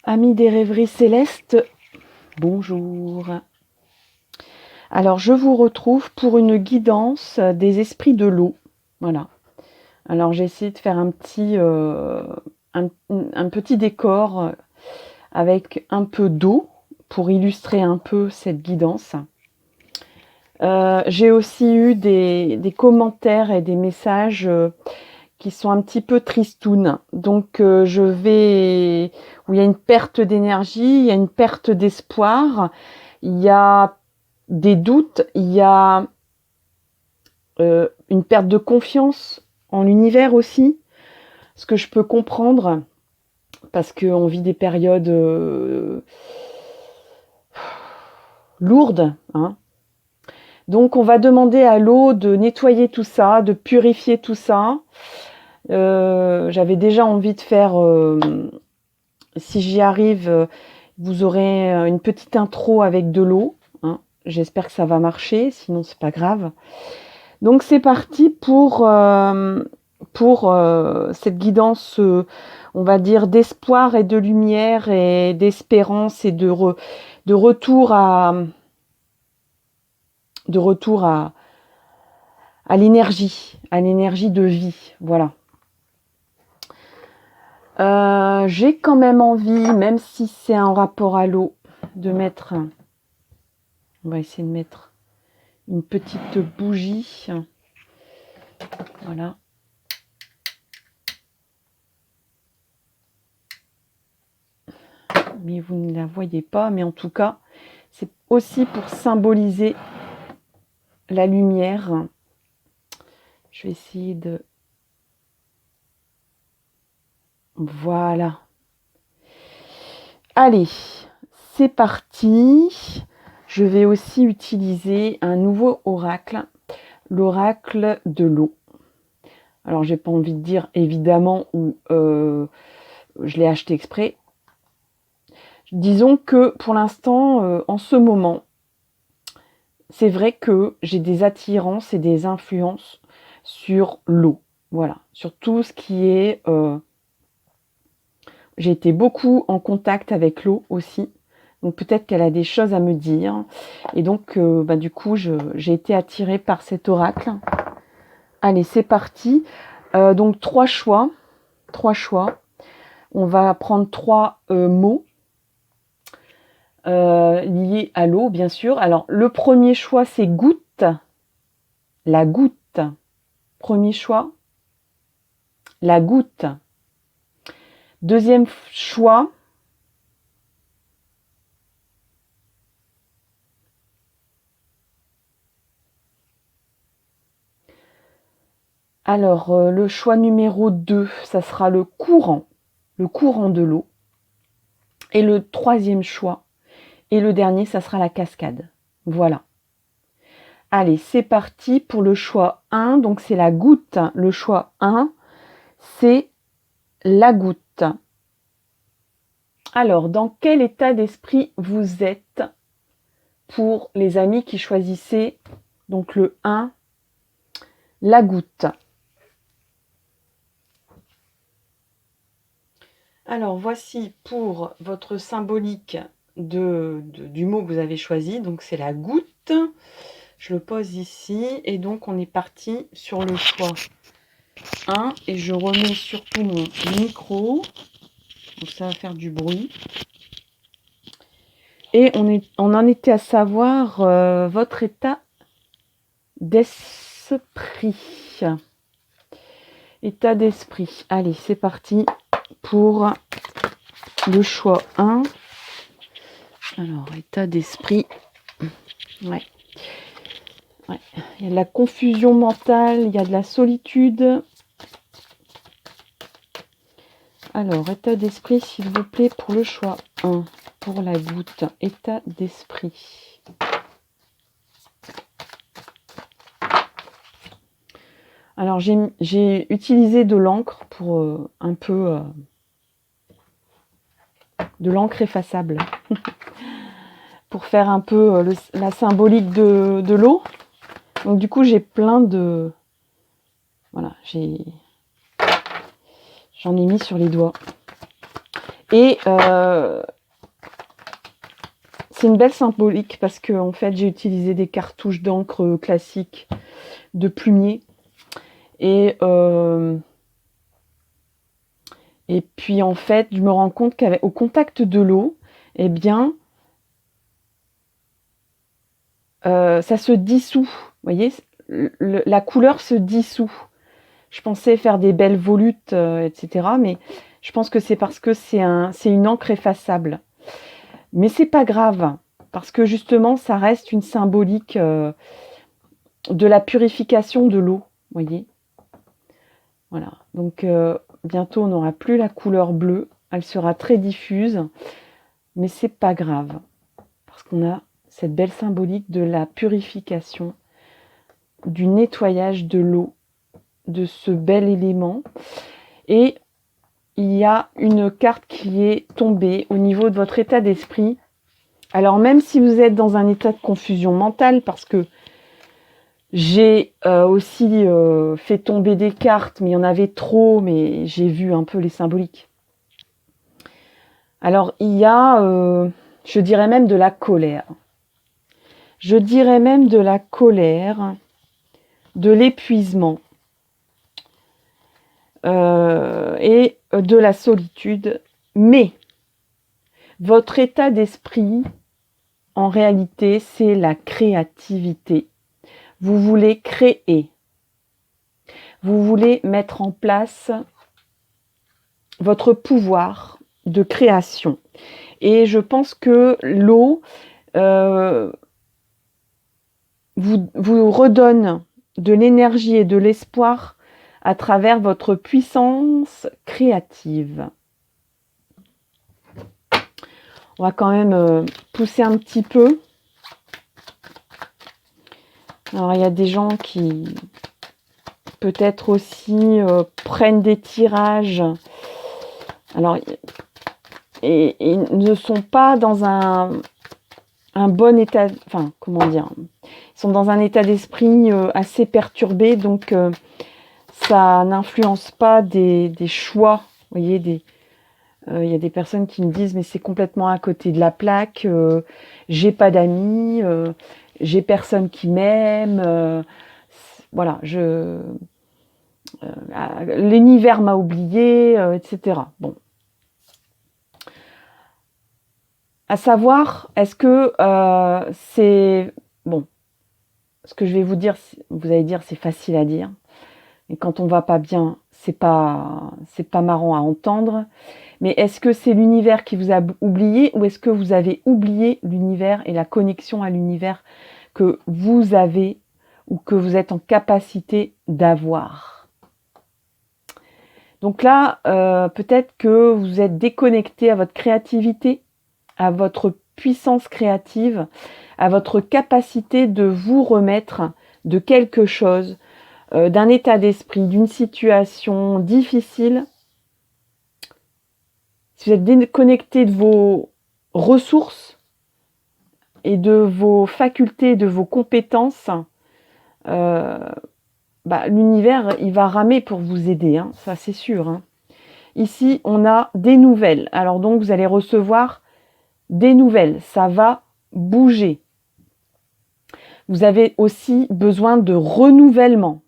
Amis des rêveries célestes, bonjour. Alors, je vous retrouve pour une guidance des esprits de l'eau. Voilà. Alors, j'ai essayé de faire un petit décor avec un peu d'eau pour illustrer un peu cette guidance. J'ai aussi eu des commentaires et des messages qui sont un petit peu tristounes. Donc, où il y a une perte d'énergie, il y a une perte d'espoir, il y a des doutes, il y a une perte de confiance en l'univers aussi, ce que je peux comprendre, parce qu'on vit des périodes lourdes, hein. Donc, on va demander à l'eau de nettoyer tout ça, de purifier tout ça. J'avais déjà envie de faire, si j'y arrive, vous aurez une petite intro avec de l'eau, hein. J'espère que ça va marcher, sinon c'est pas grave. Donc c'est parti pour cette guidance, on va dire, d'espoir et de lumière et d'espérance et de retour à l'énergie de vie, voilà. J'ai quand même envie, même si c'est en rapport à l'eau, de mettre, on va essayer de mettre une petite bougie, voilà. Mais vous ne la voyez pas, mais en tout cas, c'est aussi pour symboliser la lumière. Je vais essayer de... Voilà. Allez, c'est parti. Je vais aussi utiliser un nouveau oracle, l'oracle de l'eau. Alors, j'ai pas envie de dire évidemment où je l'ai acheté exprès. Disons que pour l'instant, en ce moment, c'est vrai que j'ai des attirances et des influences sur l'eau. Voilà, sur tout ce qui est... j'ai été beaucoup en contact avec l'eau aussi. Donc peut-être qu'elle a des choses à me dire. Et donc, du coup, j'ai été attirée par cet oracle. Allez, c'est parti. Donc, trois choix. On va prendre trois mots liés à l'eau, bien sûr. Alors, le premier choix, c'est goutte. La goutte. Premier choix, la goutte. Deuxième choix, alors le choix numéro 2, ça sera le courant de l'eau. Et le troisième choix, et le dernier, ça sera la cascade. Voilà. Allez, c'est parti pour le choix 1. Donc, c'est la goutte. Le choix 1, c'est la goutte. Alors, dans quel état d'esprit vous êtes pour les amis qui choisissaient donc le 1, la goutte? Alors, voici pour votre symbolique du mot que vous avez choisi. Donc, c'est la goutte. Je le pose ici. Et donc, on est parti sur le choix 1. Et je remets surtout mon micro. Donc, ça va faire du bruit. Et on en était à savoir votre état d'esprit. État d'esprit. Allez, c'est parti pour le choix 1. Alors, état d'esprit. Ouais. Il y a de la confusion mentale, il y a de la solitude. Alors, état d'esprit, s'il vous plaît, pour le choix 1. Pour la goutte. État d'esprit. Alors, j'ai utilisé de l'encre pour un peu... de l'encre effaçable. Pour faire un peu la symbolique de l'eau. Donc, du coup, j'ai plein de... Voilà, j'en ai mis sur les doigts. Et c'est une belle symbolique parce que en fait, j'ai utilisé des cartouches d'encre classiques de plumier. Et puis, en fait, je me rends compte qu'au contact de l'eau, eh bien, ça se dissout. Vous voyez, la couleur se dissout. Je pensais faire des belles volutes, etc. Mais je pense que c'est parce que c'est une encre effaçable. Mais c'est pas grave, parce que justement, ça reste une symbolique de la purification de l'eau. Vous voyez ? Voilà. Donc, bientôt, on n'aura plus la couleur bleue. Elle sera très diffuse. Mais c'est pas grave, parce qu'on a cette belle symbolique de la purification, du nettoyage de l'eau, de ce bel élément. Et il y a une carte qui est tombée au niveau de votre état d'esprit. Alors même si vous êtes dans un état de confusion mentale, parce que j'ai aussi fait tomber des cartes, mais il y en avait trop, mais j'ai vu un peu les symboliques. Alors il y a, je dirais même de la colère. Je dirais même de la colère, de l'épuisement et de la solitude. Mais votre état d'esprit, en réalité, c'est la créativité. Vous voulez créer. Vous voulez mettre en place votre pouvoir de création. Et je pense que l'eau vous redonne de l'énergie et de l'espoir à travers votre puissance créative. On va quand même pousser un petit peu. Alors, il y a des gens qui, peut-être aussi, prennent des tirages. Alors, et ne sont pas dans un bon état, enfin, comment dire, ils sont dans un état d'esprit assez perturbé, donc ça n'influence pas des choix. Vous voyez, il y a des personnes qui me disent mais c'est complètement à côté de la plaque, j'ai pas d'amis, j'ai personne qui m'aime, voilà, l'univers m'a oublié, etc. Bon. À savoir, est-ce que c'est... Bon, ce que je vais vous dire, vous allez dire c'est facile à dire. Et quand on va pas bien, c'est pas marrant à entendre. Mais est-ce que c'est l'univers qui vous a oublié ou est-ce que vous avez oublié l'univers et la connexion à l'univers que vous avez ou que vous êtes en capacité d'avoir? Donc là, peut-être que vous êtes déconnecté à votre créativité, à votre puissance créative, à votre capacité de vous remettre de quelque chose, d'un état d'esprit, d'une situation difficile. Si vous êtes déconnecté de vos ressources et de vos facultés, de vos compétences, l'univers, il va ramer pour vous aider, hein, ça c'est sûr. Hein. Ici, on a des nouvelles. Alors donc, vous allez recevoir des nouvelles. Ça va bouger. Vous avez aussi besoin de renouvellement.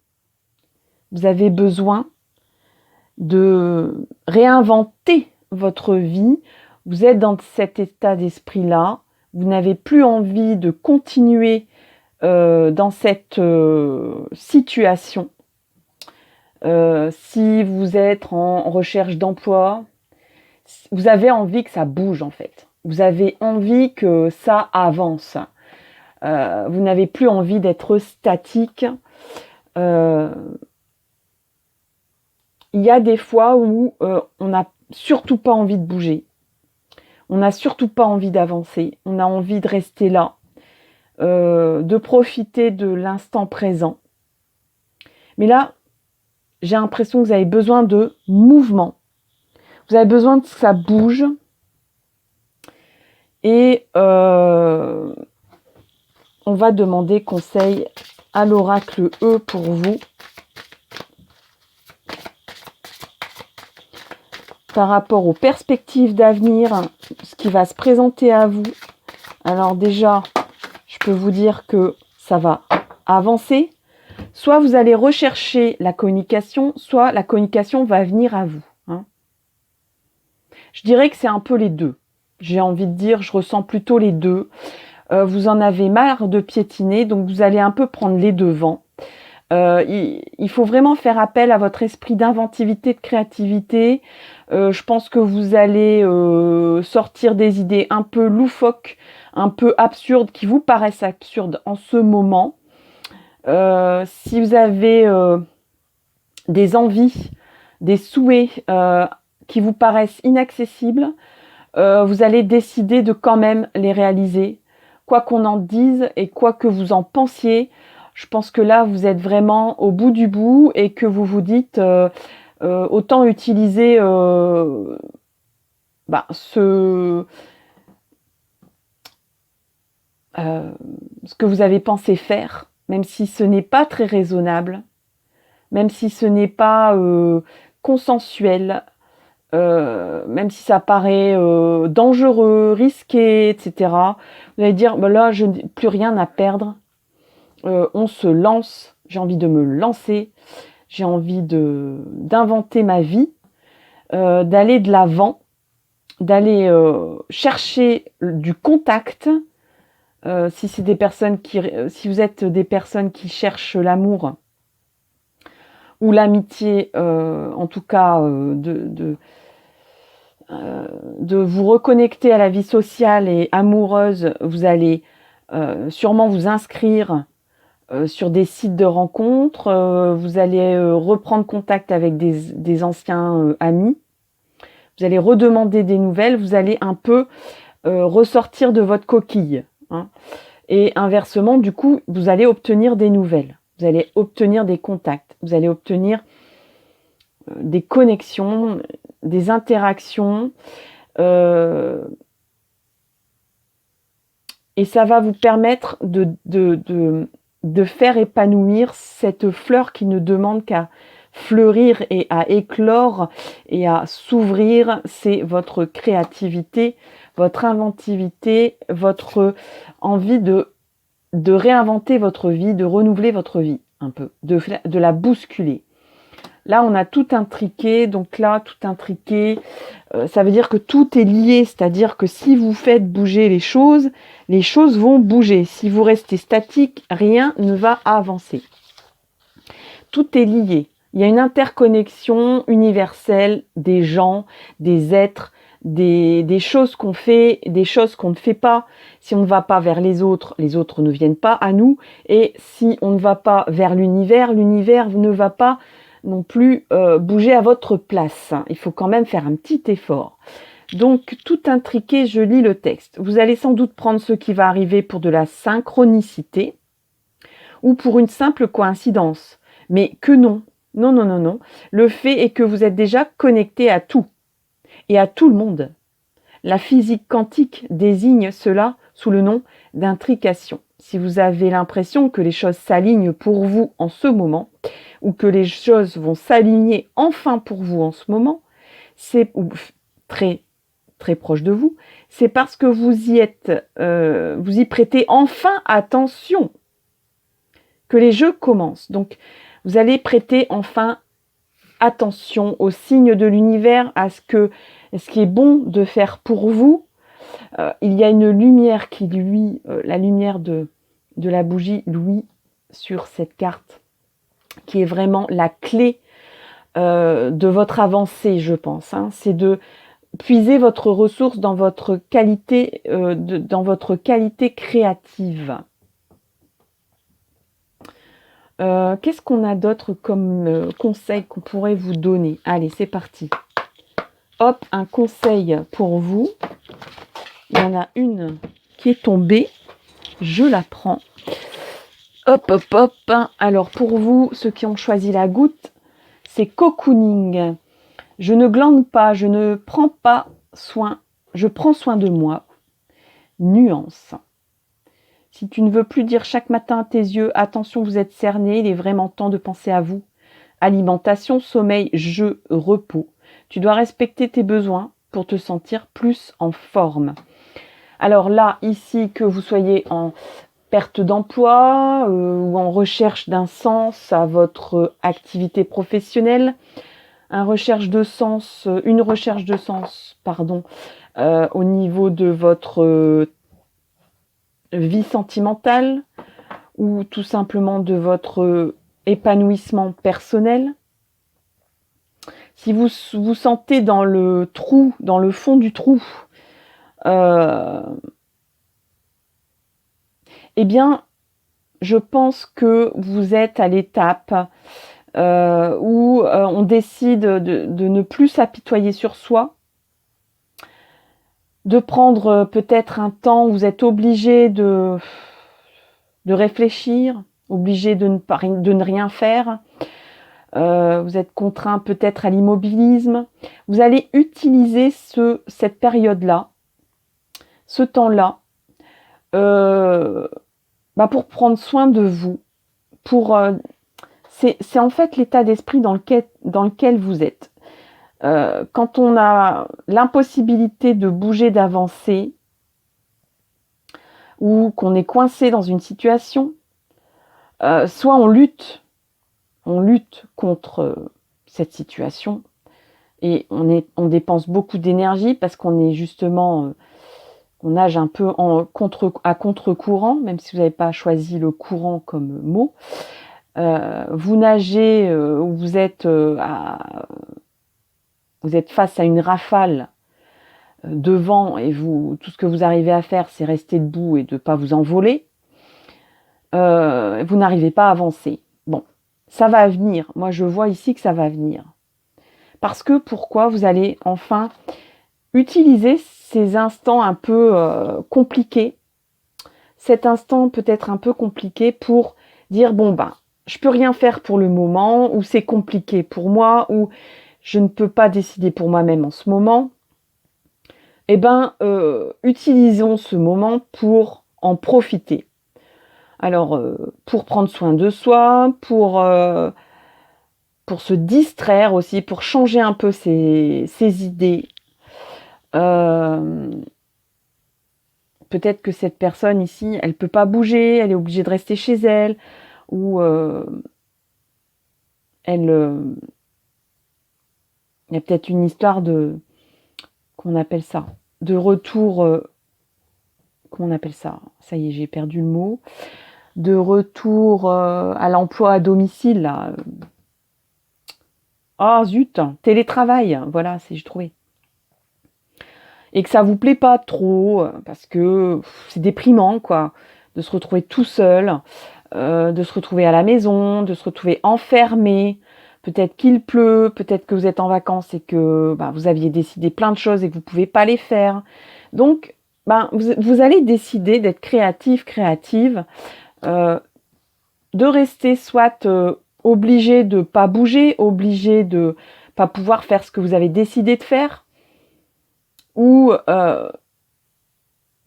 Vous avez besoin de réinventer votre vie. Vous êtes dans cet état d'esprit-là. Vous n'avez plus envie de continuer dans cette situation. Si vous êtes en recherche d'emploi, vous avez envie que ça bouge en fait. Vous avez envie que ça avance. Vous n'avez plus envie d'être statique. Il y a des fois où on n'a surtout pas envie de bouger. On n'a surtout pas envie d'avancer. On a envie de rester là, de profiter de l'instant présent. Mais là, j'ai l'impression que vous avez besoin de mouvement. Vous avez besoin que ça bouge. Et on va demander conseil à l'oracle E pour vous. par rapport aux perspectives d'avenir, ce qui va se présenter à vous. Alors déjà, je peux vous dire que ça va avancer. Soit vous allez rechercher la communication, soit la communication va venir à vous. Hein. Je dirais que c'est un peu les deux. J'ai envie de dire, je ressens plutôt les deux. Vous en avez marre de piétiner, donc vous allez un peu prendre les devants. Il faut vraiment faire appel à votre esprit d'inventivité, de créativité. Je pense que vous allez sortir des idées un peu loufoques, un peu absurdes, qui vous paraissent absurdes en ce moment. Si vous avez des envies, des souhaits qui vous paraissent inaccessibles, vous allez décider de quand même les réaliser. Quoi qu'on en dise et quoi que vous en pensiez, je pense que là, vous êtes vraiment au bout du bout et que vous vous dites autant utiliser ce que vous avez pensé faire, même si ce n'est pas très raisonnable, même si ce n'est pas consensuel, même si ça paraît dangereux, risqué, etc. Vous allez dire, là, je n'ai plus rien à perdre. On se lance, j'ai envie de me lancer, j'ai envie d'inventer ma vie, d'aller de l'avant, d'aller chercher du contact. Si vous êtes des personnes qui cherchent l'amour ou l'amitié, en tout cas de vous reconnecter à la vie sociale et amoureuse, vous allez sûrement vous inscrire sur des sites de rencontres, vous allez reprendre contact avec des anciens amis, vous allez redemander des nouvelles, vous allez un peu ressortir de votre coquille. Hein. Et inversement, du coup, vous allez obtenir des nouvelles, vous allez obtenir des contacts, vous allez obtenir des connexions, des interactions, et ça va vous permettre de faire épanouir cette fleur qui ne demande qu'à fleurir et à éclore et à s'ouvrir. C'est votre créativité, votre inventivité, votre envie de réinventer votre vie, de renouveler votre vie un peu, de la bousculer. Là, on a tout intriqué, donc là, tout intriqué, ça veut dire que tout est lié, c'est-à-dire que si vous faites bouger les choses vont bouger. Si vous restez statique, rien ne va avancer. Tout est lié. Il y a une interconnexion universelle des gens, des êtres, des choses qu'on fait, des choses qu'on ne fait pas. Si on ne va pas vers les autres ne viennent pas à nous. Et si on ne va pas vers l'univers ne va pas non plus bouger à votre place. Il faut quand même faire un petit effort. Donc, tout intriqué, je lis le texte. Vous allez sans doute prendre ce qui va arriver pour de la synchronicité ou pour une simple coïncidence. Mais que non. Non, non, non, non. Le fait est que vous êtes déjà connecté à tout et à tout le monde. La physique quantique désigne cela sous le nom d'intrication. Si vous avez l'impression que les choses s'alignent pour vous en ce moment, ou que les choses vont s'aligner enfin pour vous en ce moment, c'est très très proche de vous, c'est parce que vous y prêtez enfin attention que les jeux commencent. Donc, vous allez prêter enfin attention aux signes de l'univers, à ce qui est bon de faire pour vous. Il y a une lumière qui luit, la lumière de la bougie luit sur cette carte, qui est vraiment la clé de votre avancée, je pense. Hein. C'est de puiser votre ressource dans votre qualité, créative. Qu'est-ce qu'on a d'autre comme conseil qu'on pourrait vous donner? Allez, c'est parti. Hop, un conseil pour vous. Il y en a une qui est tombée. Je la prends. Hop, hop, hop. Alors, pour vous, ceux qui ont choisi la goutte, c'est cocooning. Je ne glande pas, je ne prends pas soin, je prends soin de moi. Nuance. Si tu ne veux plus dire chaque matin à tes yeux, attention, vous êtes cerné, il est vraiment temps de penser à vous. Alimentation, sommeil, jeu, repos. Tu dois respecter tes besoins pour te sentir plus en forme. Alors là, ici, que vous soyez en perte d'emploi ou en recherche d'un sens à votre activité professionnelle, une recherche de sens, au niveau de votre vie sentimentale ou tout simplement de votre épanouissement personnel. Si vous vous sentez dans le trou, dans le fond du trou, eh bien, je pense que vous êtes à l'étape où on décide de ne plus s'apitoyer sur soi, de prendre peut-être un temps où vous êtes obligé de réfléchir, obligé de ne rien faire. Vous êtes contraint peut-être à l'immobilisme. Vous allez utiliser cette période-là, ce temps-là, pour prendre soin de vous. C'est en fait l'état d'esprit dans lequel vous êtes. Quand on a l'impossibilité de bouger, d'avancer, ou qu'on est coincé dans une situation, soit on lutte contre cette situation et on dépense beaucoup d'énergie parce qu'on est justement, on nage un peu à contre-courant, même si vous n'avez pas choisi le courant comme mot. Vous nagez, vous êtes face à une rafale de vent et tout ce que vous arrivez à faire, c'est rester debout et de ne pas vous envoler. Vous n'arrivez pas à avancer. Bon, ça va venir. Moi, je vois ici que ça va venir. Parce que pourquoi vous allez enfin utiliser ces instants un peu compliqués, cet instant peut-être un peu compliqué pour dire je peux rien faire pour le moment, ou c'est compliqué pour moi, ou je ne peux pas décider pour moi-même en ce moment. Utilisons ce moment pour en profiter. Alors, pour prendre soin de soi, pour se distraire aussi, pour changer un peu ses idées. Peut-être que cette personne ici, elle ne peut pas bouger, elle est obligée de rester chez elle, ou il y a peut-être une histoire qu'on appelle ça, de retour, comment on appelle ça ? Ça y est, j'ai perdu le mot. De retour à l'emploi à domicile, là. Ah zut, télétravail, voilà, j'ai trouvé. Et que ça vous plaît pas trop, parce que c'est déprimant, quoi, de se retrouver tout seul, de se retrouver à la maison, de se retrouver enfermé. Peut-être qu'il pleut, peut-être que vous êtes en vacances et que vous aviez décidé plein de choses et que vous ne pouvez pas les faire. Donc, vous allez décider d'être créative, de rester soit obligé de ne pas bouger, obligé de ne pas pouvoir faire ce que vous avez décidé de faire, ou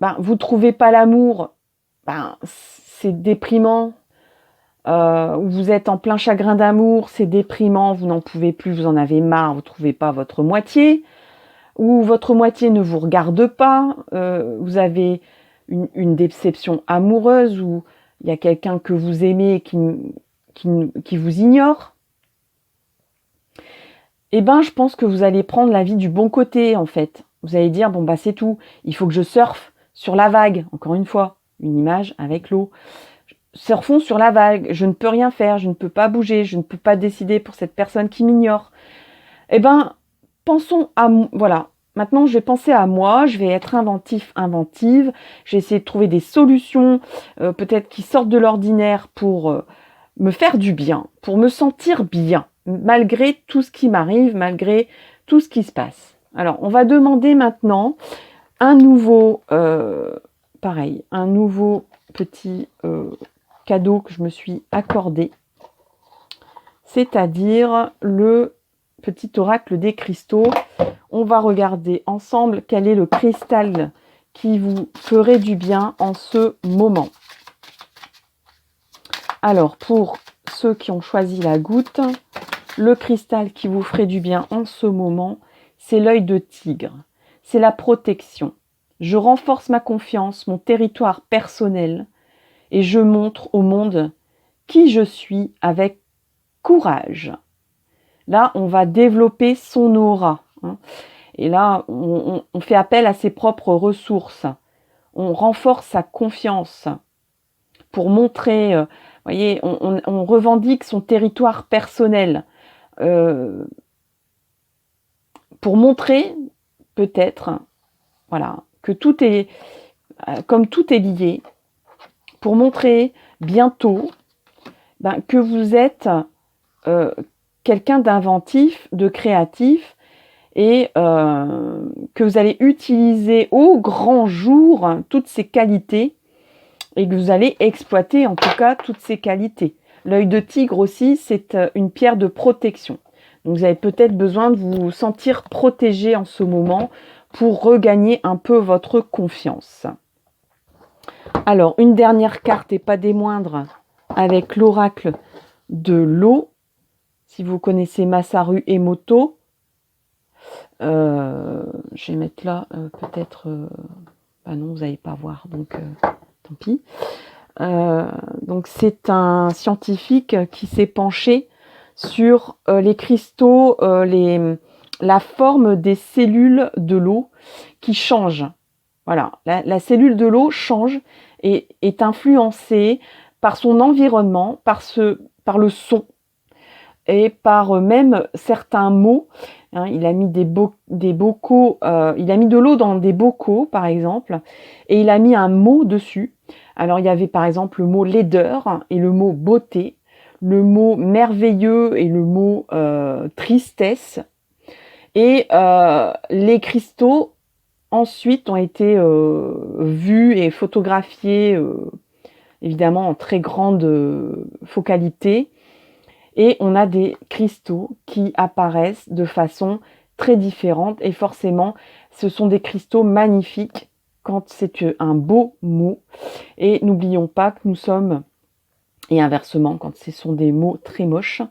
vous ne trouvez pas l'amour, c'est déprimant, vous êtes en plein chagrin d'amour, c'est déprimant, vous n'en pouvez plus, vous en avez marre, vous ne trouvez pas votre moitié, ou votre moitié ne vous regarde pas, vous avez une déception amoureuse, ou il y a quelqu'un que vous aimez qui vous ignore. Je pense que vous allez prendre la vie du bon côté, en fait. Vous allez dire, c'est tout, il faut que je surfe sur la vague. Encore une fois, une image avec l'eau. Surfons sur la vague, je ne peux rien faire, je ne peux pas bouger, je ne peux pas décider pour cette personne qui m'ignore. Pensons à... Voilà, maintenant je vais penser à moi, je vais être inventive, je vais essayer de trouver des solutions, peut-être qui sortent de l'ordinaire pour me faire du bien, pour me sentir bien, malgré tout ce qui m'arrive, malgré tout ce qui se passe. Alors, on va demander maintenant un nouveau petit cadeau que je me suis accordé, c'est-à-dire le petit oracle des cristaux. On va regarder ensemble quel est le cristal qui vous ferait du bien en ce moment. Alors, pour ceux qui ont choisi la goutte, le cristal qui vous ferait du bien en ce moment, c'est l'œil de tigre, c'est la protection. Je renforce ma confiance, mon territoire personnel, et je montre au monde qui je suis avec courage. Là, on va développer son aura. Et là, on fait appel à ses propres ressources. On renforce sa confiance pour montrer, voyez, on revendique son territoire personnel pour montrer peut-être, voilà, que tout est, comme tout est lié, pour montrer bientôt que vous êtes quelqu'un d'inventif, de créatif, et que vous allez utiliser au grand jour toutes ces qualités et que vous allez exploiter en tout cas toutes ces qualités. L'œil de tigre aussi, c'est une pierre de protection. Donc vous avez peut-être besoin de vous sentir protégé en ce moment pour regagner un peu votre confiance. Alors, une dernière carte et pas des moindres avec l'oracle de l'eau. Si vous connaissez Masaru Emoto, je vais mettre là peut-être... non, vous n'allez pas voir, donc tant pis. Donc c'est un scientifique qui s'est penché sur les cristaux, la forme des cellules de l'eau qui changent. Voilà, la cellule de l'eau change et est influencée par son environnement, par le son et par même certains mots. Il a mis des bocaux, il a mis de l'eau dans des bocaux par exemple, et il a mis un mot dessus. Alors il y avait par exemple le mot laideur et le mot beauté, le mot merveilleux et le mot tristesse. Et les cristaux ensuite ont été vus et photographiés évidemment en très grande focalité. Et on a des cristaux qui apparaissent de façon très différente. Et forcément, ce sont des cristaux magnifiques quand c'est un beau mot. Et n'oublions pas que nous sommes, et inversement, quand ce sont des mots très moches.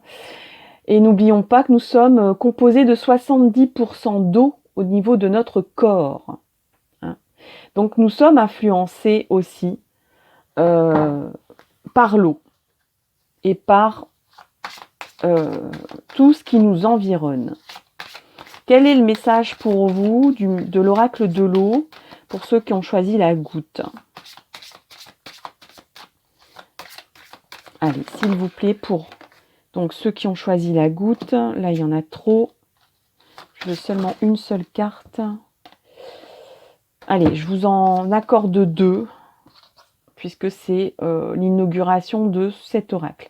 Et n'oublions pas que nous sommes composés de 70% d'eau au niveau de notre corps. Donc nous sommes influencés aussi par l'eau et par tout ce qui nous environne. Quel est le message pour vous de l'oracle de l'eau pour ceux qui ont choisi la goutte? Allez, s'il vous plaît, pour donc ceux qui ont choisi la goutte, là il y en a trop. Je veux seulement une seule carte. Allez, je vous en accorde 2, puisque c'est l'inauguration de cet oracle.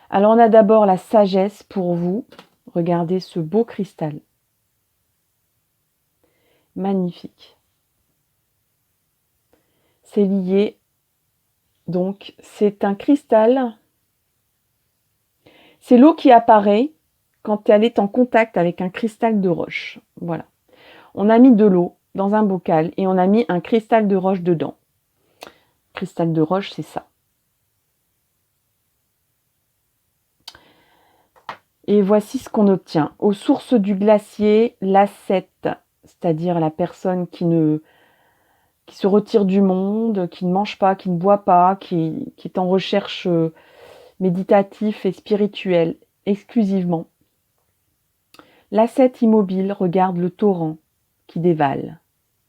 Alors on a d'abord la sagesse pour vous. Regardez ce beau cristal. Magnifique. C'est lié, donc c'est un cristal. C'est l'eau qui apparaît quand elle est en contact avec un cristal de roche. Voilà. On a mis de l'eau dans un bocal et on a mis un cristal de roche dedans. Cristal de roche, c'est ça. Et voici ce qu'on obtient. Aux sources du glacier, l'ascète, c'est-à-dire la personne qui se retire du monde, qui ne mange pas, qui ne boit pas, qui est en recherche méditative et spirituelle exclusivement. L'ascète immobile regarde le torrent qui dévale,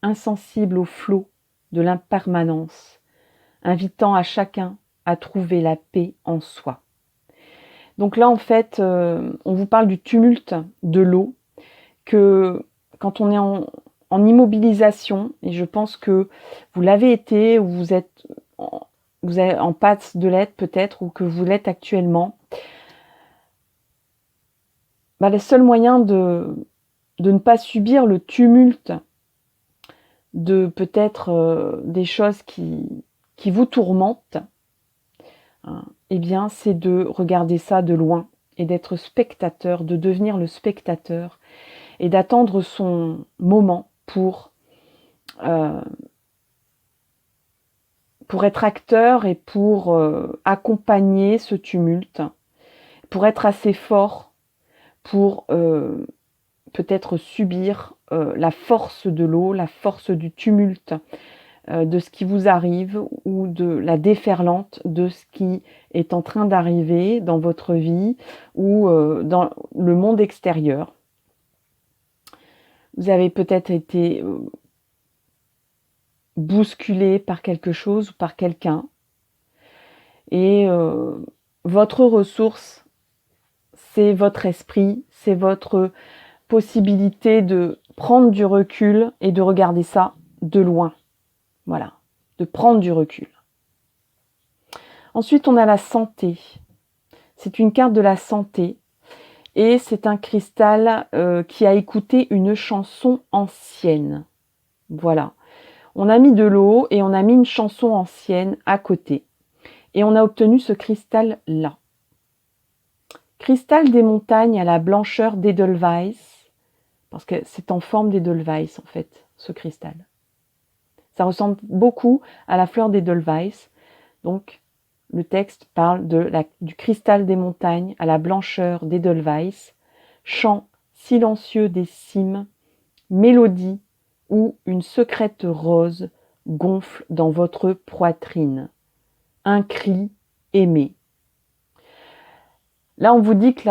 insensible au flot de l'impermanence, invitant à chacun à trouver la paix en soi. Donc là, en fait, on vous parle du tumulte de l'eau, que quand on est en immobilisation, et je pense que vous l'avez été, ou vous êtes en passe de l'être peut-être, ou que vous l'êtes actuellement, le seul moyen de ne pas subir le tumulte de peut-être des choses qui vous tourmentent, eh bien, c'est de regarder ça de loin et d'être spectateur, de devenir le spectateur et d'attendre son moment pour être acteur et pour accompagner ce tumulte, pour être assez fort pour peut-être subir la force de l'eau, la force du tumulte de ce qui vous arrive ou de la déferlante de ce qui est en train d'arriver dans votre vie ou dans le monde extérieur. Vous avez peut-être été bousculé par quelque chose ou par quelqu'un. Et votre ressource, c'est votre esprit, c'est votre possibilité de prendre du recul et de regarder ça de loin. Voilà, de prendre du recul. Ensuite, on a la santé. C'est une carte de la santé et c'est un cristal qui a écouté une chanson ancienne. Voilà. On a mis de l'eau et on a mis une chanson ancienne à côté. Et on a obtenu ce cristal-là. Cristal des montagnes à la blancheur d'Edelweiss, parce que c'est en forme d'Edelweiss en fait, ce cristal. Ça ressemble beaucoup à la fleur d'Edelweiss. Donc, le texte parle du cristal des montagnes à la blancheur d'Edelweiss, chant silencieux des cimes, mélodie où une secrète rose gonfle dans votre poitrine. Un cri aimé. Là, on vous dit que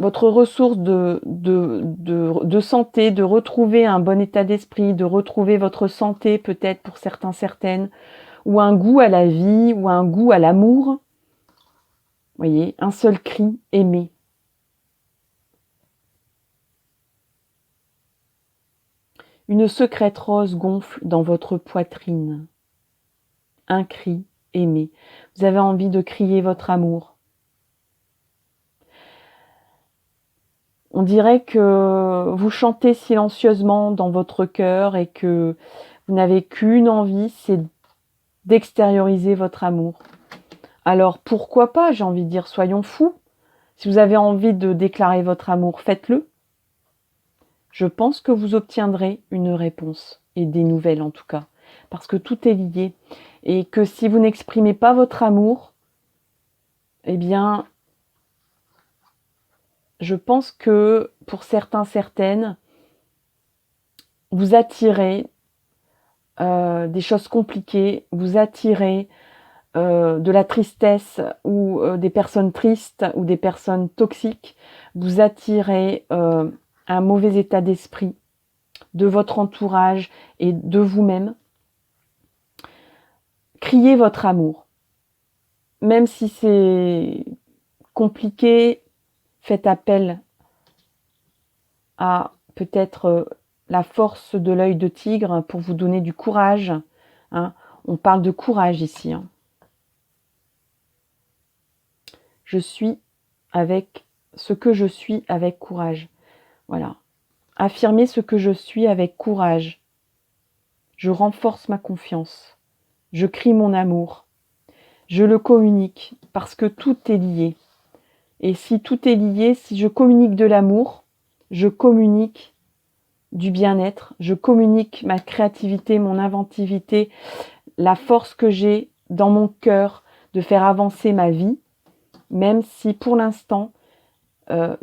votre ressource de santé, de retrouver un bon état d'esprit, de retrouver votre santé peut-être pour certains, certaines, ou un goût à la vie, ou un goût à l'amour. Voyez, un seul cri aimé. Une secrète rose gonfle dans votre poitrine. Un cri aimé. Vous avez envie de crier votre amour. On dirait que vous chantez silencieusement dans votre cœur et que vous n'avez qu'une envie, c'est d'extérioriser votre amour. Alors pourquoi pas, j'ai envie de dire, soyons fous. Si vous avez envie de déclarer votre amour, faites-le. Je pense que vous obtiendrez une réponse, et des nouvelles en tout cas, parce que tout est lié. Et que si vous n'exprimez pas votre amour, eh bien, je pense que pour certains, certaines, vous attirez des choses compliquées, vous attirez de la tristesse ou des personnes tristes ou des personnes toxiques, vous attirez un mauvais état d'esprit de votre entourage et de vous-même. Criez votre amour. Même si c'est compliqué, faites appel à peut-être la force de l'œil de tigre pour vous donner du courage. Hein. On parle de courage ici. Hein. Je suis avec ce que je suis avec courage. Voilà. Affirmer ce que je suis avec courage. Je renforce ma confiance. Je crie mon amour. Je le communique parce que tout est lié. Et si tout est lié, si je communique de l'amour, je communique du bien-être, je communique ma créativité, mon inventivité, la force que j'ai dans mon cœur de faire avancer ma vie, même si pour l'instant,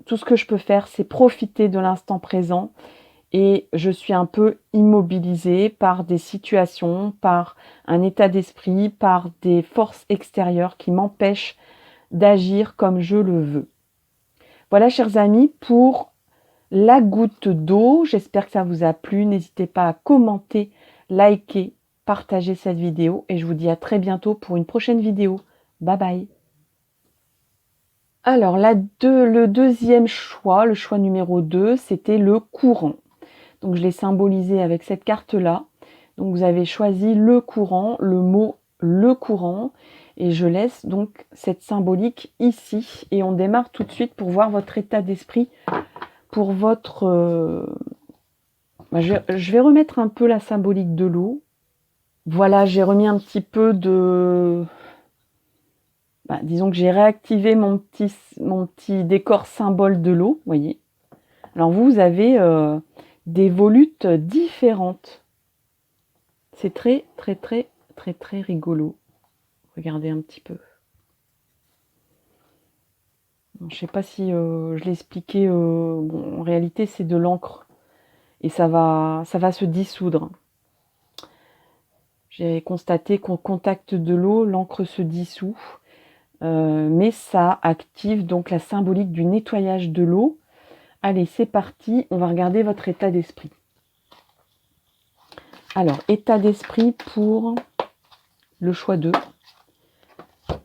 tout ce que je peux faire, c'est profiter de l'instant présent et je suis un peu immobilisée par des situations, par un état d'esprit, par des forces extérieures qui m'empêchent d'agir comme je le veux. Voilà, chers amis, pour la goutte d'eau. J'espère que ça vous a plu. N'hésitez pas à commenter, liker, partager cette vidéo et je vous dis à très bientôt pour une prochaine vidéo. Bye bye. Alors, le deuxième choix, le choix numéro 2, c'était le courant. Donc, je l'ai symbolisé avec cette carte-là. Donc, vous avez choisi le courant, le mot le courant. Et je laisse donc cette symbolique ici. Et on démarre tout de suite pour voir votre état d'esprit, pour votre... je vais remettre un peu la symbolique de l'eau. Voilà, j'ai remis un petit peu de... disons que j'ai réactivé mon petit décor symbole de l'eau, voyez. Alors vous avez des volutes différentes. C'est très, très, très, très, très rigolo. Regardez un petit peu. Je ne sais pas si je l'ai expliqué. Bon, en réalité, c'est de l'encre et ça va se dissoudre. J'ai constaté qu'au contact de l'eau, l'encre se dissout, mais ça active donc la symbolique du nettoyage de l'eau. Allez, c'est parti, on va regarder votre état d'esprit. Alors, état d'esprit pour le choix 2.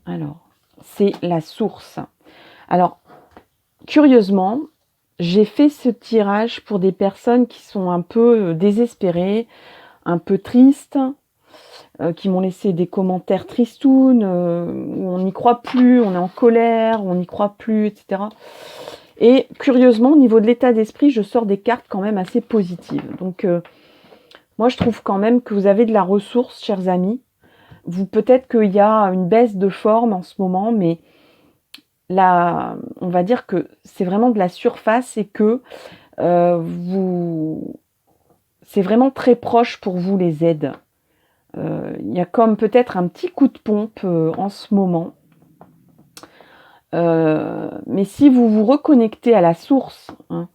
Alors, c'est la source. Alors, curieusement, j'ai fait ce tirage pour des personnes qui sont un peu désespérées, un peu tristes, qui m'ont laissé des commentaires tristounes, où on n'y croit plus, on est en colère, on n'y croit plus, etc. Et curieusement, au niveau de l'état d'esprit, je sors des cartes quand même assez positives. Donc, moi, je trouve quand même que vous avez de la ressource, chers amis. Vous, peut-être qu'il y a une baisse de forme en ce moment, mais là, on va dire que c'est vraiment de la surface et que c'est vraiment très proche pour vous, les aides. Il y a comme peut-être un petit coup de pompe en ce moment. Mais si vous vous reconnectez à la source, hein,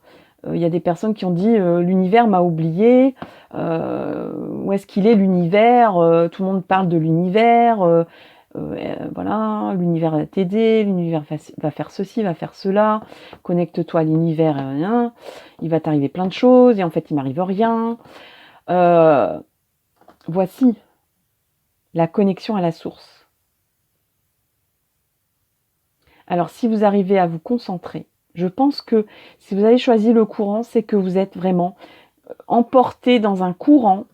il y a des personnes qui ont dit l'univers m'a oublié, où est-ce qu'il est l'univers, tout le monde parle de l'univers, voilà, l'univers va t'aider, l'univers va faire ceci, va faire cela, connecte-toi à l'univers, rien, il va t'arriver plein de choses et en fait il m'arrive rien. Voici la connexion à la source. Alors si vous arrivez à vous concentrer, je pense que si vous avez choisi le courant, c'est que vous êtes vraiment emporté dans un courant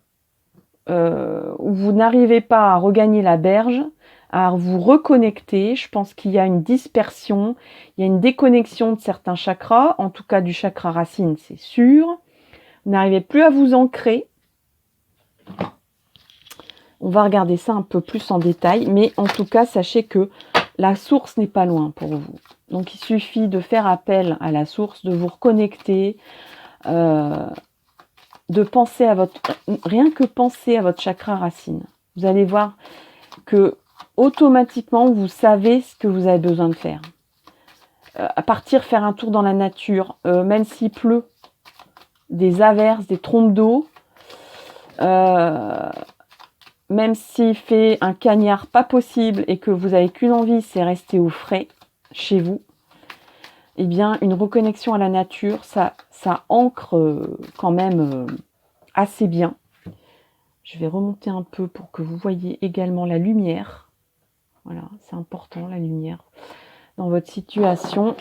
où vous n'arrivez pas à regagner la berge, à vous reconnecter. Je pense qu'il y a une dispersion, il y a une déconnexion de certains chakras, en tout cas du chakra racine, c'est sûr. Vous n'arrivez plus à vous ancrer. On va regarder ça un peu plus en détail, mais en tout cas, sachez que la source n'est pas loin pour vous. Donc, il suffit de faire appel à la source, de vous reconnecter, de penser à votre... Rien que penser à votre chakra racine. Vous allez voir que automatiquement, vous savez ce que vous avez besoin de faire. À partir faire un tour dans la nature, même s'il pleut, des averses, des trompes d'eau, même s'il fait un cagnard pas possible et que vous n'avez qu'une envie, c'est rester au frais chez vous, eh bien, une reconnexion à la nature, ça ancre quand même assez bien. Je vais remonter un peu pour que vous voyez également la lumière. Voilà, c'est important, la lumière dans votre situation.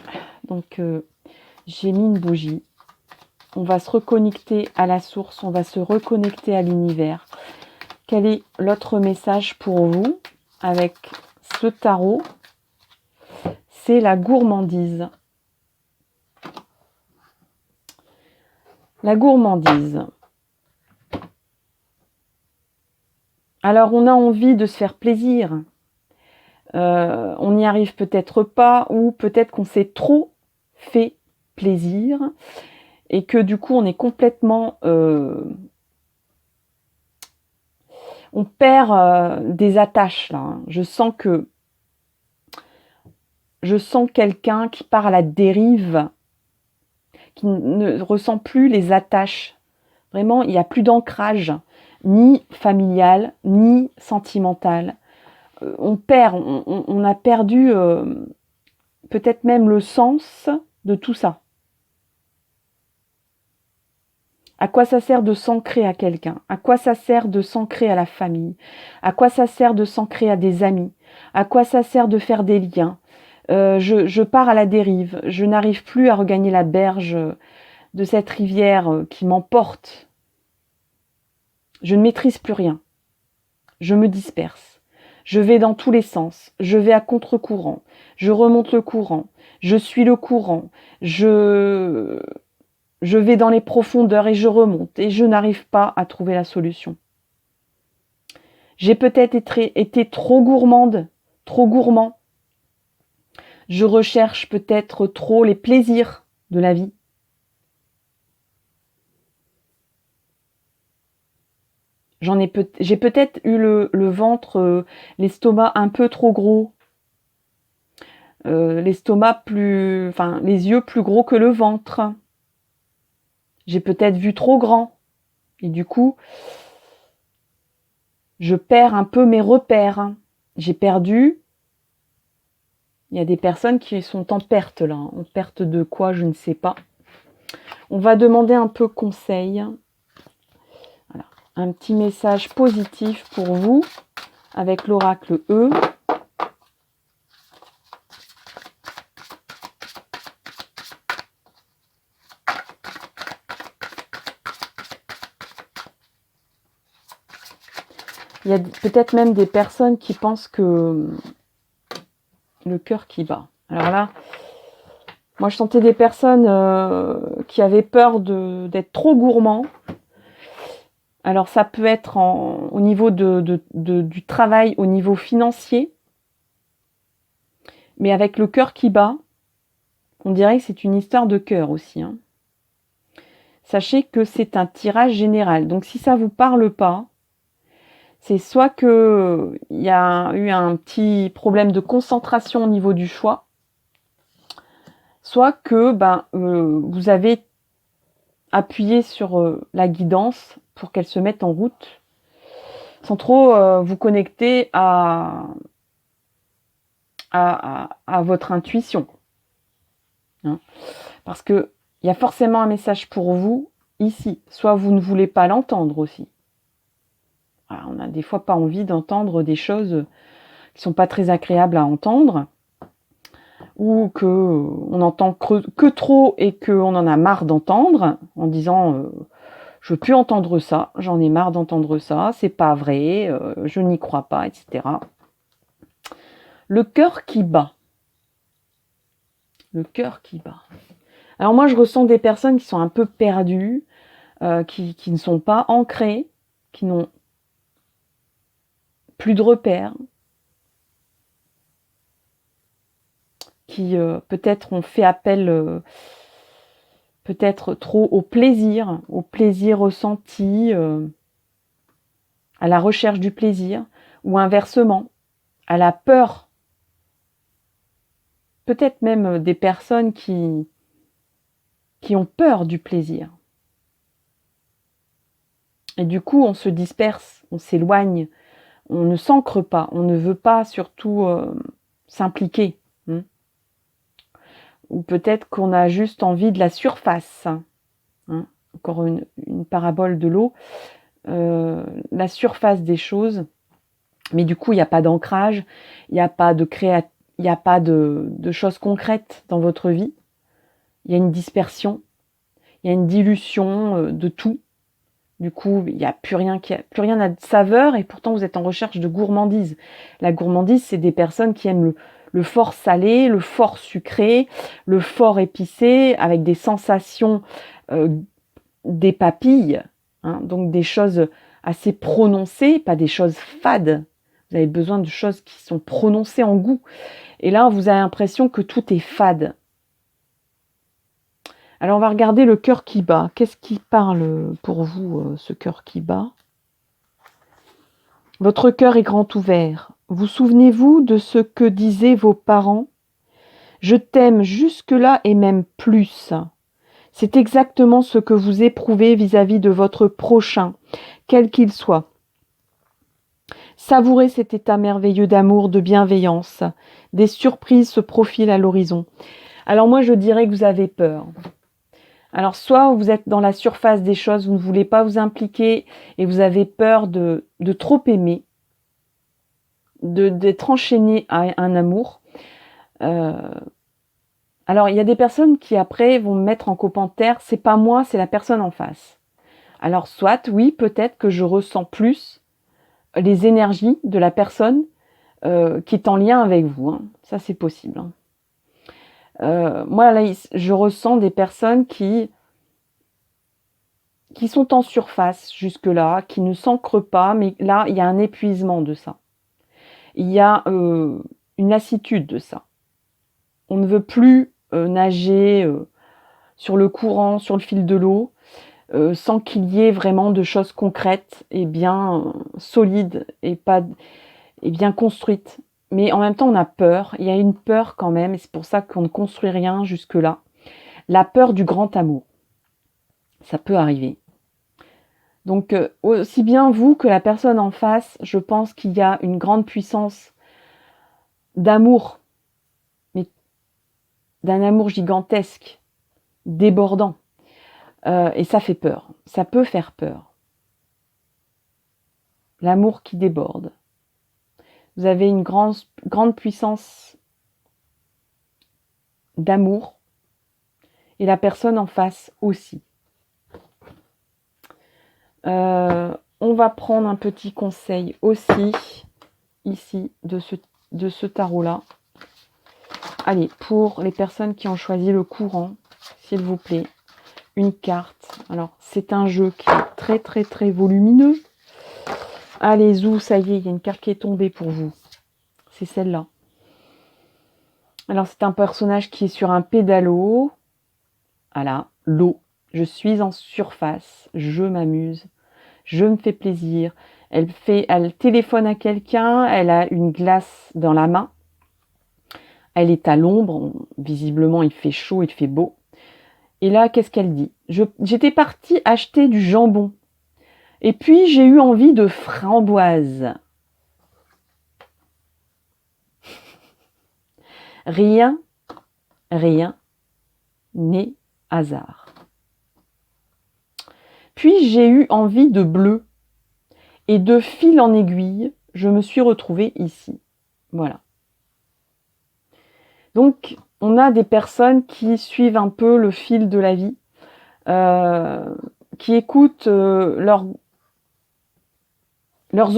Donc, j'ai mis une bougie. On va se reconnecter à la source, on va se reconnecter à l'univers. Quel est l'autre message pour vous avec ce tarot? C'est la gourmandise. La gourmandise. Alors, on a envie de se faire plaisir. On n'y arrive peut-être pas, ou peut-être qu'on s'est trop fait plaisir et que du coup, on est complètement... on perd des attaches, là. Hein. Je sens quelqu'un qui part à la dérive, qui ne ressent plus les attaches. Vraiment, il n'y a plus d'ancrage, ni familial, ni sentimental. On a perdu peut-être même le sens de tout ça. À quoi ça sert de s'ancrer à quelqu'un? À quoi ça sert de s'ancrer à la famille? À quoi ça sert de s'ancrer à des amis? À quoi ça sert de faire des liens? Je pars à la dérive. Je n'arrive plus à regagner la berge de cette rivière qui m'emporte. Je ne maîtrise plus rien. Je me disperse. Je vais dans tous les sens. Je vais à contre-courant. Je remonte le courant. Je suis le courant. Je vais dans les profondeurs et je remonte et je n'arrive pas à trouver la solution. J'ai peut-être été trop gourmande, trop gourmand. Je recherche peut-être trop les plaisirs de la vie. J'ai peut-être eu le ventre, l'estomac un peu trop gros. l'estomac les yeux plus gros que le ventre. J'ai peut-être vu trop grand. Et du coup, je perds un peu mes repères. J'ai perdu. Il y a des personnes qui sont en perte là. En perte de quoi, je ne sais pas. On va demander un peu conseil. Voilà. Un petit message positif pour vous avec l'oracle E. Il y a peut-être même des personnes qui pensent que le cœur qui bat. Alors là, moi je sentais des personnes qui avaient peur d'être trop gourmands. Alors ça peut être au niveau du travail, au niveau financier. Mais avec le cœur qui bat, on dirait que c'est une histoire de cœur aussi. Hein. Sachez que c'est un tirage général. Donc si ça ne vous parle pas, c'est soit qu'il y a eu un petit problème de concentration au niveau du choix, soit que vous avez appuyé sur la guidance pour qu'elle se mette en route, sans trop vous connecter à votre intuition. Hein. Parce qu'il y a forcément un message pour vous ici. Soit vous ne voulez pas l'entendre aussi. Alors, on a des fois pas envie d'entendre des choses qui sont pas très agréables à entendre, ou que on entend que trop et qu'on en a marre d'entendre, en disant je veux plus entendre ça, j'en ai marre d'entendre ça, c'est pas vrai, je n'y crois pas, etc. Le cœur qui bat. Le cœur qui bat. Alors moi, je ressens des personnes qui sont un peu perdues, qui ne sont pas ancrées, qui n'ont plus de repères, qui peut-être ont fait appel peut-être trop au plaisir ressenti, à la recherche du plaisir, ou inversement, à la peur. Peut-être même des personnes qui ont peur du plaisir. Et du coup, on se disperse, on s'éloigne, on ne s'ancre pas, on ne veut pas surtout s'impliquer. Ou peut-être qu'on a juste envie de la surface. Hein. Encore une parabole de l'eau. La surface des choses. Mais du coup, il n'y a pas d'ancrage, il n'y a pas il n'y a pas de choses concrètes dans votre vie. Il y a une dispersion, il y a une dilution de tout. Du coup, il n'y a plus rien n'a de saveur, et pourtant vous êtes en recherche de gourmandise. La gourmandise, c'est des personnes qui aiment le fort salé, le fort sucré, le fort épicé, avec des sensations, des papilles, hein, donc des choses assez prononcées, pas des choses fades. Vous avez besoin de choses qui sont prononcées en goût. Et là, vous avez l'impression que tout est fade. Alors, on va regarder le cœur qui bat. Qu'est-ce qui parle pour vous, ce cœur qui bat? Votre cœur est grand ouvert. Vous souvenez-vous de ce que disaient vos parents? Je t'aime jusque-là et même plus. C'est exactement ce que vous éprouvez vis-à-vis de votre prochain, quel qu'il soit. Savourez cet état merveilleux d'amour, de bienveillance. Des surprises se profilent à l'horizon. Alors moi, je dirais que vous avez peur. Alors soit vous êtes dans la surface des choses, vous ne voulez pas vous impliquer et vous avez peur de trop aimer, d'être enchaîné à un amour. Alors il y a des personnes qui après vont me mettre en commentaire, c'est pas moi, c'est la personne en face. Alors soit, oui, peut-être que je ressens plus les énergies de la personne qui est en lien avec vous. Hein. Ça, c'est possible. Hein. Moi, là, je ressens des personnes qui sont en surface jusque-là, qui ne s'ancrent pas, mais là, il y a un épuisement de ça. Il y a une lassitude de ça. On ne veut plus nager sur le courant, sur le fil de l'eau, sans qu'il y ait vraiment de choses concrètes et bien solides et bien construites. mais en même temps, on a peur. Il y a une peur quand même, et c'est pour ça qu'on ne construit rien jusque-là. La peur du grand amour. Ça peut arriver. Donc, aussi bien vous que la personne en face, je pense qu'il y a une grande puissance d'amour, mais d'un amour gigantesque, débordant. Et ça fait peur. Ça peut faire peur. L'amour qui déborde. Vous avez une grande puissance d'amour et la personne en face aussi. On va prendre un petit conseil aussi ici de ce tarot-là. Allez, pour les personnes qui ont choisi le courant, s'il vous plaît, une carte. Alors, c'est un jeu qui est très très très volumineux. Allez, zou, ça y est, il y a une carte qui est tombée pour vous. C'est celle-là. Alors, c'est un personnage qui est sur un pédalo. Voilà, l'eau. Je suis en surface, je m'amuse, je me fais plaisir. Elle téléphone à quelqu'un, elle a une glace dans la main. Elle est à l'ombre, visiblement il fait chaud, il fait beau. Et là, qu'est-ce qu'elle dit? J'étais partie acheter du jambon. Et puis, j'ai eu envie de framboise. Rien n'est hasard. Puis, j'ai eu envie de bleu. Et de fil en aiguille, je me suis retrouvée ici. Voilà. Donc, on a des personnes qui suivent un peu le fil de la vie, qui écoutent leurs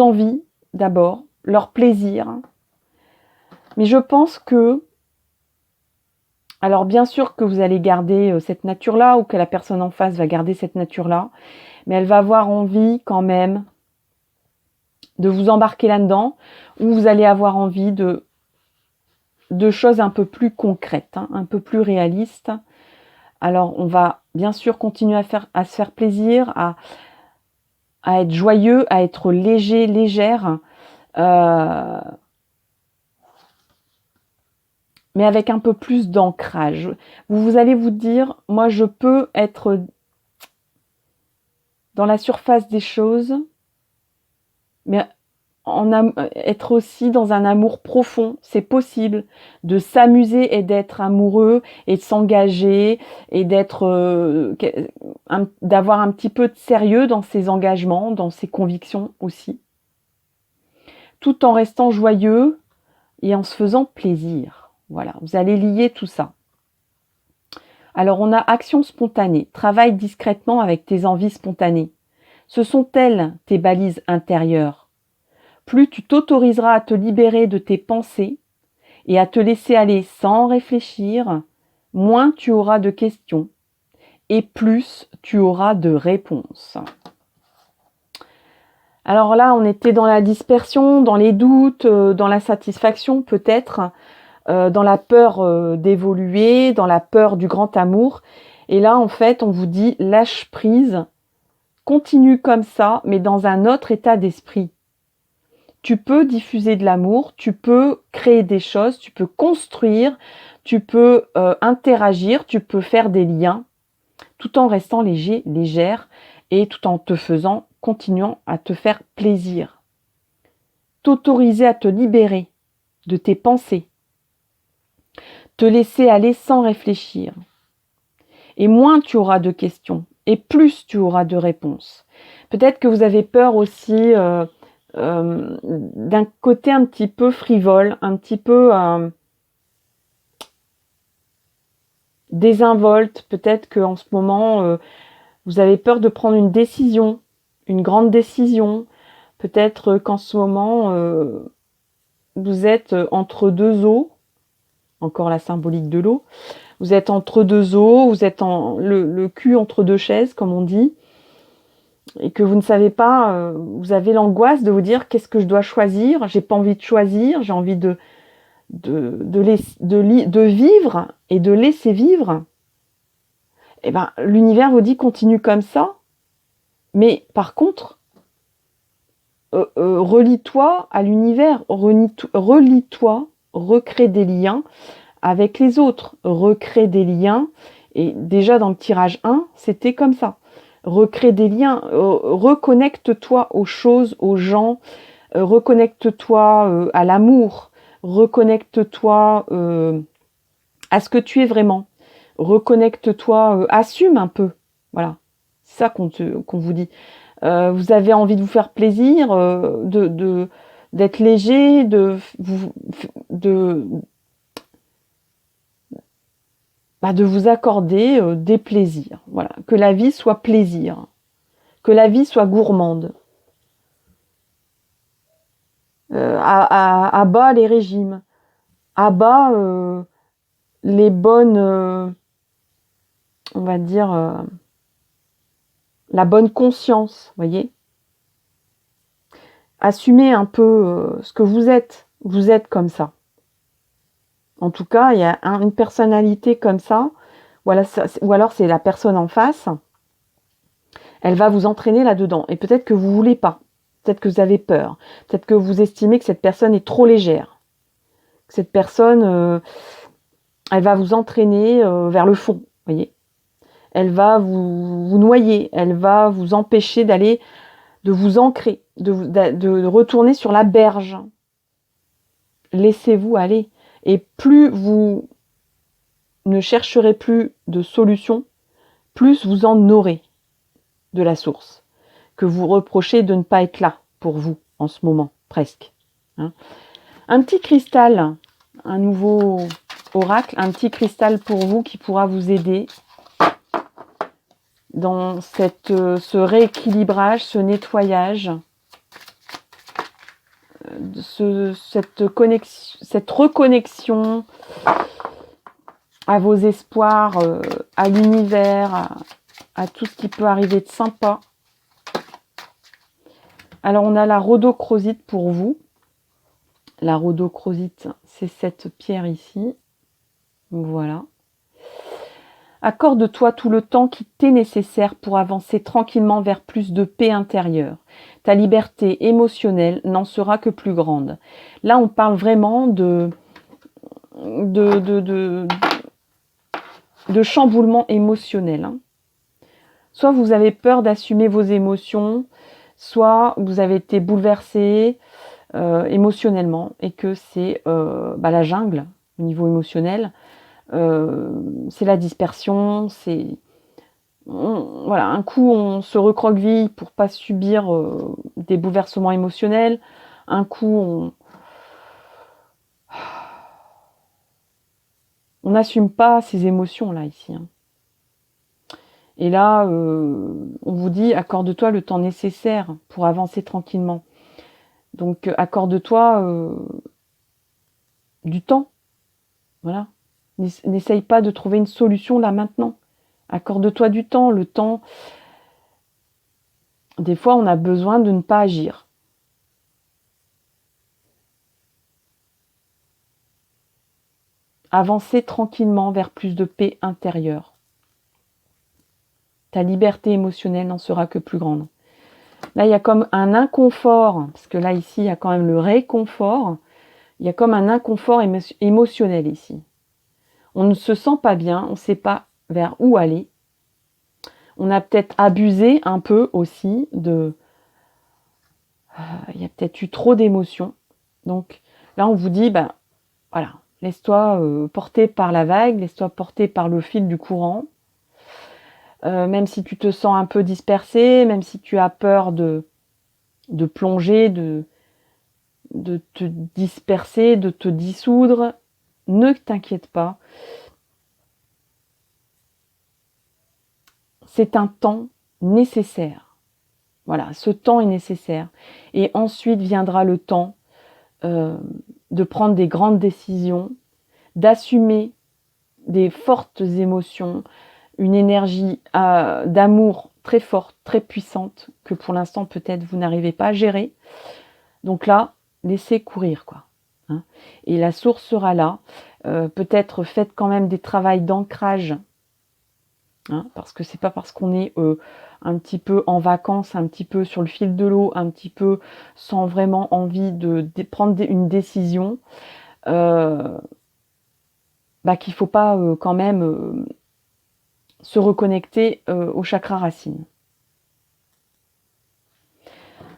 envies d'abord, leurs plaisirs. Mais je pense que, alors bien sûr que vous allez garder cette nature-là, ou que la personne en face va garder cette nature-là, mais elle va avoir envie quand même de vous embarquer là-dedans, ou vous allez avoir envie de choses un peu plus concrètes, un peu plus réalistes. Alors, on va bien sûr continuer à se faire plaisir, à être joyeux, à être léger, légère, mais avec un peu plus d'ancrage. Vous allez vous dire, moi je peux être dans la surface des choses, mais être aussi dans un amour profond. C'est possible de s'amuser et d'être amoureux et de s'engager et d'avoir un petit peu de sérieux dans ses engagements, dans ses convictions aussi, tout en restant joyeux et en se faisant plaisir. Voilà, vous allez lier tout ça. Alors on a action spontanée, travaille discrètement avec tes envies spontanées. Ce sont elles tes balises intérieures. Plus tu t'autoriseras à te libérer de tes pensées et à te laisser aller sans réfléchir, moins tu auras de questions et plus tu auras de réponses. Alors là, on était dans la dispersion, dans les doutes, dans la satisfaction peut-être, dans la peur d'évoluer, dans la peur du grand amour. Et là, en fait, on vous dit lâche prise, continue comme ça, mais dans un autre état d'esprit. Tu peux diffuser de l'amour, tu peux créer des choses, tu peux construire, tu peux interagir, tu peux faire des liens, tout en restant léger, légère, et tout en continuant à te faire plaisir. T'autoriser à te libérer de tes pensées, te laisser aller sans réfléchir. Et moins tu auras de questions, et plus tu auras de réponses. Peut-être que vous avez peur aussi d'un côté un petit peu frivole, un petit peu désinvolte. Peut-être qu'en ce moment, vous avez peur de prendre une décision, une grande décision. Peut-être qu'en ce moment, vous êtes entre deux eaux, encore la symbolique de l'eau. Vous êtes entre deux eaux, vous êtes le cul entre deux chaises, comme on dit. Et que vous ne savez pas, vous avez l'angoisse de vous dire qu'est-ce que je dois choisir, j'ai pas envie de choisir, j'ai envie de vivre et de laisser vivre. Eh ben, l'univers vous dit continue comme ça, mais par contre, relie-toi à l'univers, relie-toi, recrée des liens avec les autres, recrée des liens. Et déjà dans le tirage 1, c'était comme ça. Recrée des liens, reconnecte-toi aux choses, aux gens, reconnecte-toi à l'amour, reconnecte-toi à ce que tu es vraiment. Reconnecte-toi, assume un peu. Voilà, c'est ça qu'on vous dit. Vous avez envie de vous faire plaisir, d'être léger, de vous accorder des plaisirs. Voilà, que la vie soit plaisir, que la vie soit gourmande. À bas les régimes, à bas les bonnes, on va dire, la bonne conscience, voyez. Assumez un peu ce que vous êtes. Vous êtes comme ça. En tout cas, il y a une personnalité comme ça, voilà, ou alors c'est la personne en face, elle va vous entraîner là-dedans. Et peut-être que vous ne voulez pas, peut-être que vous avez peur, peut-être que vous estimez que cette personne est trop légère, que cette personne, elle va vous entraîner vers le fond, voyez. Elle va vous noyer, elle va vous empêcher de vous ancrer, de retourner sur la berge. Laissez-vous aller. Et plus vous ne chercherez plus de solution, plus vous en aurez de la source, que vous reprochez de ne pas être là pour vous en ce moment, presque. Hein. Un petit cristal, un nouveau oracle, un petit cristal pour vous qui pourra vous aider dans ce rééquilibrage, ce nettoyage, cette reconnexion à vos espoirs, à l'univers, à tout ce qui peut arriver de sympa. Alors on a la rhodochrosite pour vous. La rhodochrosite, c'est cette pierre ici. Voilà. Accorde-toi tout le temps qui t'est nécessaire pour avancer tranquillement vers plus de paix intérieure. Ta liberté émotionnelle n'en sera que plus grande. Là, on parle vraiment de chamboulement émotionnel. Hein. Soit vous avez peur d'assumer vos émotions, soit vous avez été bouleversé émotionnellement et que c'est la jungle au niveau émotionnel. C'est la dispersion, voilà, un coup on se recroqueville pour pas subir des bouleversements émotionnels, un coup on n'assume pas ces émotions là ici. Hein. Et là, on vous dit accorde-toi le temps nécessaire pour avancer tranquillement. Donc accorde-toi du temps, voilà. N'essaye pas de trouver une solution là maintenant. Accorde-toi du temps. Le temps, des fois, on a besoin de ne pas agir. Avancer tranquillement vers plus de paix intérieure. Ta liberté émotionnelle n'en sera que plus grande. Là, il y a comme un inconfort, parce que là, ici, il y a quand même le réconfort. Il y a comme un inconfort émotionnel ici. On ne se sent pas bien, on ne sait pas vers où aller. On a peut-être abusé un peu aussi il y a peut-être eu trop d'émotions. Donc là, on vous dit, voilà, laisse-toi porter par la vague, laisse-toi porter par le fil du courant. Même si tu te sens un peu dispersé, même si tu as peur de plonger, de te disperser, de te dissoudre, ne t'inquiète pas. C'est un temps nécessaire. Voilà, ce temps est nécessaire. Et ensuite viendra le temps de prendre des grandes décisions, d'assumer des fortes émotions, une énergie d'amour très forte, très puissante, que pour l'instant peut-être vous n'arrivez pas à gérer. Donc là, laissez courir, quoi. Hein. Et la source sera là. Peut-être faites quand même des travaux d'ancrage Hein, parce que c'est pas parce qu'on est un petit peu en vacances, un petit peu sur le fil de l'eau, un petit peu sans vraiment envie de prendre une décision, qu'il ne faut pas quand même se reconnecter au chakra racine.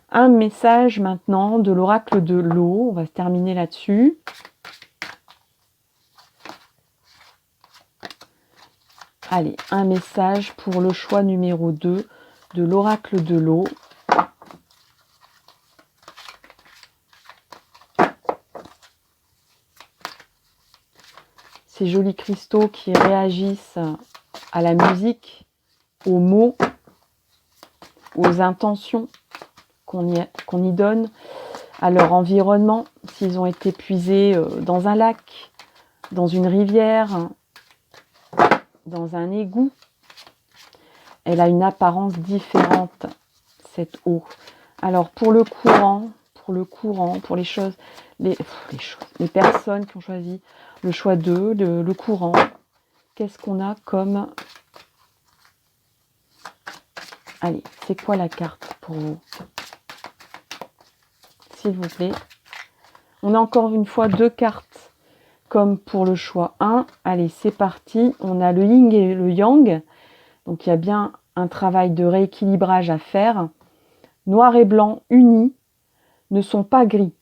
Un message maintenant de l'oracle de l'eau, on va se terminer là-dessus. Allez, un message pour le choix numéro 2 de l'oracle de l'eau. Ces jolis cristaux qui réagissent à la musique, aux mots, aux intentions qu'on y donne, à leur environnement, s'ils ont été puisés dans un lac, dans une rivière, dans un égout. Elle a une apparence différente, cette eau. Alors pour le courant, pour les choses, les personnes qui ont choisi le choix 2, le courant, qu'est-ce qu'on a comme... Allez, c'est quoi la carte pour vous? S'il vous plaît. On a encore une fois 2 cartes comme pour le choix 1. Allez, c'est parti. On a le yin et le yang. Donc il y a bien un travail de rééquilibrage à faire. Noir et blanc unis ne sont pas gris.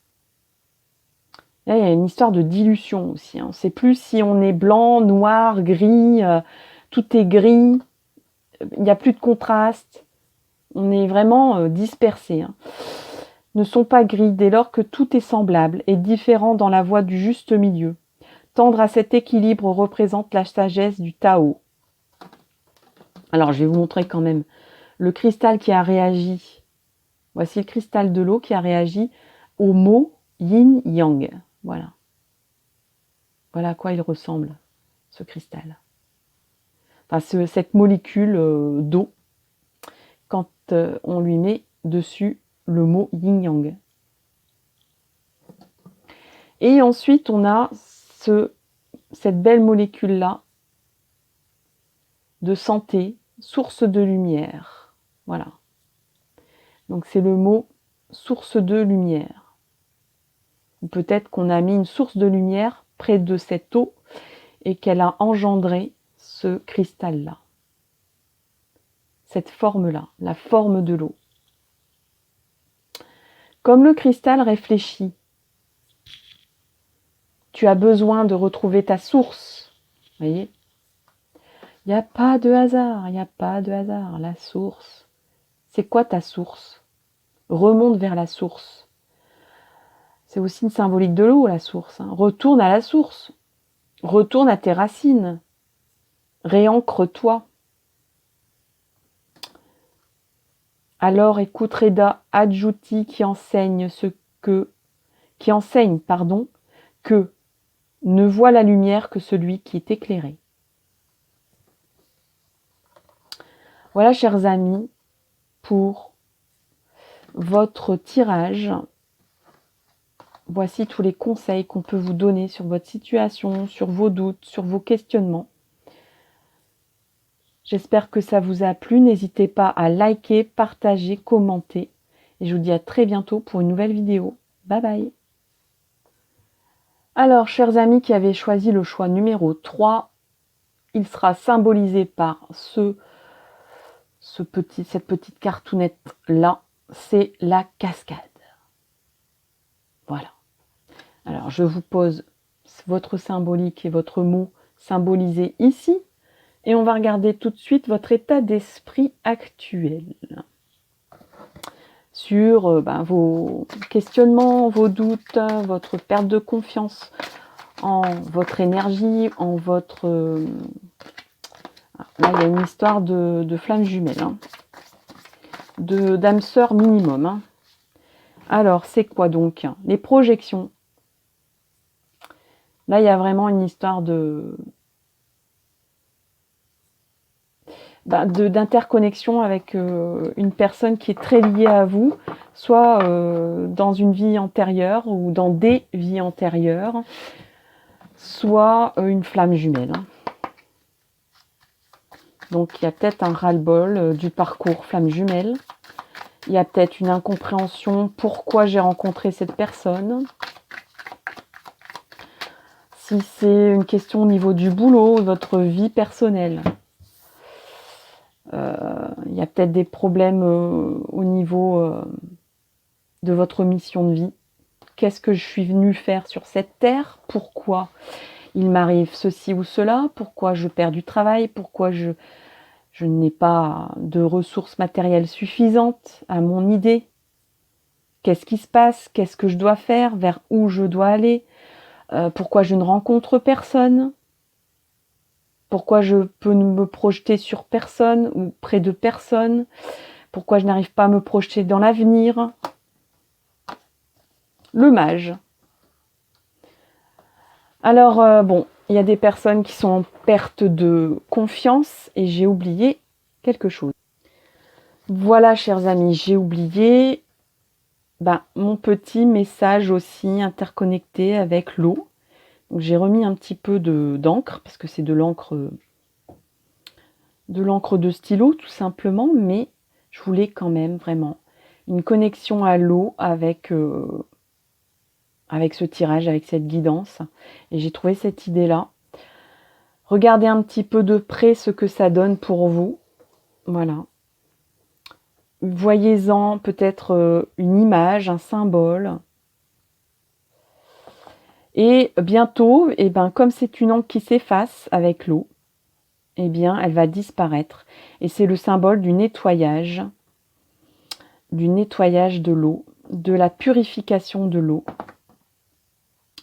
Là, il y a une histoire de dilution aussi. On ne sait plus si on est blanc, noir, gris, tout est gris. Il n'y a plus de contraste. On est vraiment dispersé. Ne sont pas gris dès lors que tout est semblable et différent dans la voie du juste milieu. Tendre à cet équilibre représente la sagesse du Tao. Alors, je vais vous montrer quand même le cristal qui a réagi. Voici le cristal de l'eau qui a réagi au mot yin-yang. Voilà. Voilà à quoi il ressemble, ce cristal. Enfin, cette molécule d'eau, quand on lui met dessus le mot yin-yang. Et ensuite, on a cette belle molécule-là de santé, source de lumière. Voilà. Donc, c'est le mot source de lumière. Ou peut-être qu'on a mis une source de lumière près de cette eau et qu'elle a engendré ce cristal-là. Cette forme-là, la forme de l'eau. Comme le cristal réfléchit, tu as besoin de retrouver ta source. Vous voyez ? Il n'y a pas de hasard, il n'y a pas de hasard. La source. C'est quoi ta source? Remonte vers la source. C'est aussi une symbolique de l'eau, la source. Retourne à la source. Retourne à tes racines. Réancre-toi. Alors écoute Reda Adjouti qui enseigne que ne voit la lumière que celui qui est éclairé. Voilà, chers amis, pour votre tirage. Voici tous les conseils qu'on peut vous donner sur votre situation, sur vos doutes, sur vos questionnements. J'espère que ça vous a plu. N'hésitez pas à liker, partager, commenter. Et je vous dis à très bientôt pour une nouvelle vidéo. Bye bye. Alors, chers amis qui avaient choisi le choix numéro 3, il sera symbolisé par cette petite cartounette-là. C'est la cascade. Voilà. Alors, je vous pose votre symbolique et votre mot symbolisé ici. Et on va regarder tout de suite votre état d'esprit actuel. Sur vos questionnements, vos doutes, votre perte de confiance en votre énergie, en votre... Là, il y a une histoire de flammes jumelles, d'âme sœur minimum. Alors, c'est quoi donc? Les projections. Là, il y a vraiment une histoire d'interconnexion avec une personne qui est très liée à vous, soit dans une vie antérieure ou dans des vies antérieures, soit une flamme jumelle. Donc il y a peut-être un ras-le-bol du parcours flamme jumelle. Il y a peut-être une incompréhension pourquoi j'ai rencontré cette personne. Si c'est une question au niveau du boulot, de votre vie personnelle. Il y a peut-être des problèmes au niveau de votre mission de vie. Qu'est-ce que je suis venue faire sur cette terre? Pourquoi il m'arrive ceci ou cela? Pourquoi je perds du travail? Pourquoi je n'ai pas de ressources matérielles suffisantes à mon idée? Qu'est-ce qui se passe? Qu'est-ce que je dois faire? Vers où je dois aller? Pourquoi je ne rencontre personne? Pourquoi je peux me projeter sur personne ou près de personne? Pourquoi je n'arrive pas à me projeter dans l'avenir? Le mage. Alors, bon, il y a des personnes qui sont en perte de confiance et j'ai oublié quelque chose. Voilà, chers amis, j'ai oublié mon petit message aussi interconnecté avec l'eau. Donc, j'ai remis un petit peu d'encre, parce que c'est de l'encre de stylo, tout simplement, mais je voulais quand même vraiment une connexion à l'eau avec ce tirage, avec cette guidance. Et j'ai trouvé cette idée-là. Regardez un petit peu de près ce que ça donne pour vous. Voilà. Voyez-en peut-être une image, un symbole. Et bientôt, comme c'est une encre qui s'efface avec l'eau, elle va disparaître. Et c'est le symbole du nettoyage de l'eau, de la purification de l'eau.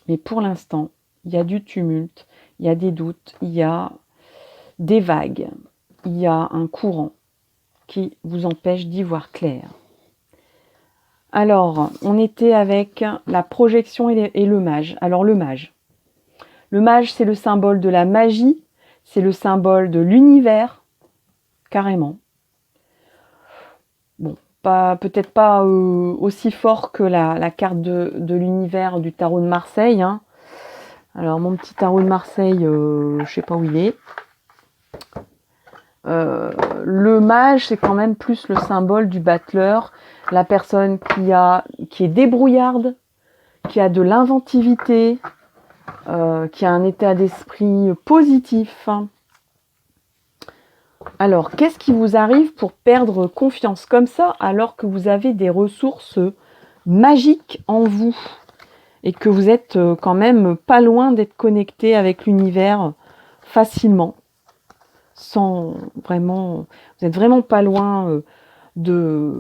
Mais pour l'instant, il y a du tumulte, il y a des doutes, il y a des vagues, il y a un courant qui vous empêche d'y voir clair. Alors, on était avec la projection et le mage. Alors, le mage, c'est le symbole de la magie, c'est le symbole de l'univers, carrément. Bon, peut-être pas aussi fort que la carte de l'univers du tarot de Marseille. Hein. Alors, mon petit tarot de Marseille, je ne sais pas où il est. Le mage, c'est quand même plus le symbole du battleur, la personne qui est débrouillarde, qui a de l'inventivité, qui a un état d'esprit positif. Alors, qu'est-ce qui vous arrive pour perdre confiance comme ça alors que vous avez des ressources magiques en vous et que vous êtes quand même pas loin d'être connecté avec l'univers facilement, sans vraiment, vous êtes vraiment pas loin de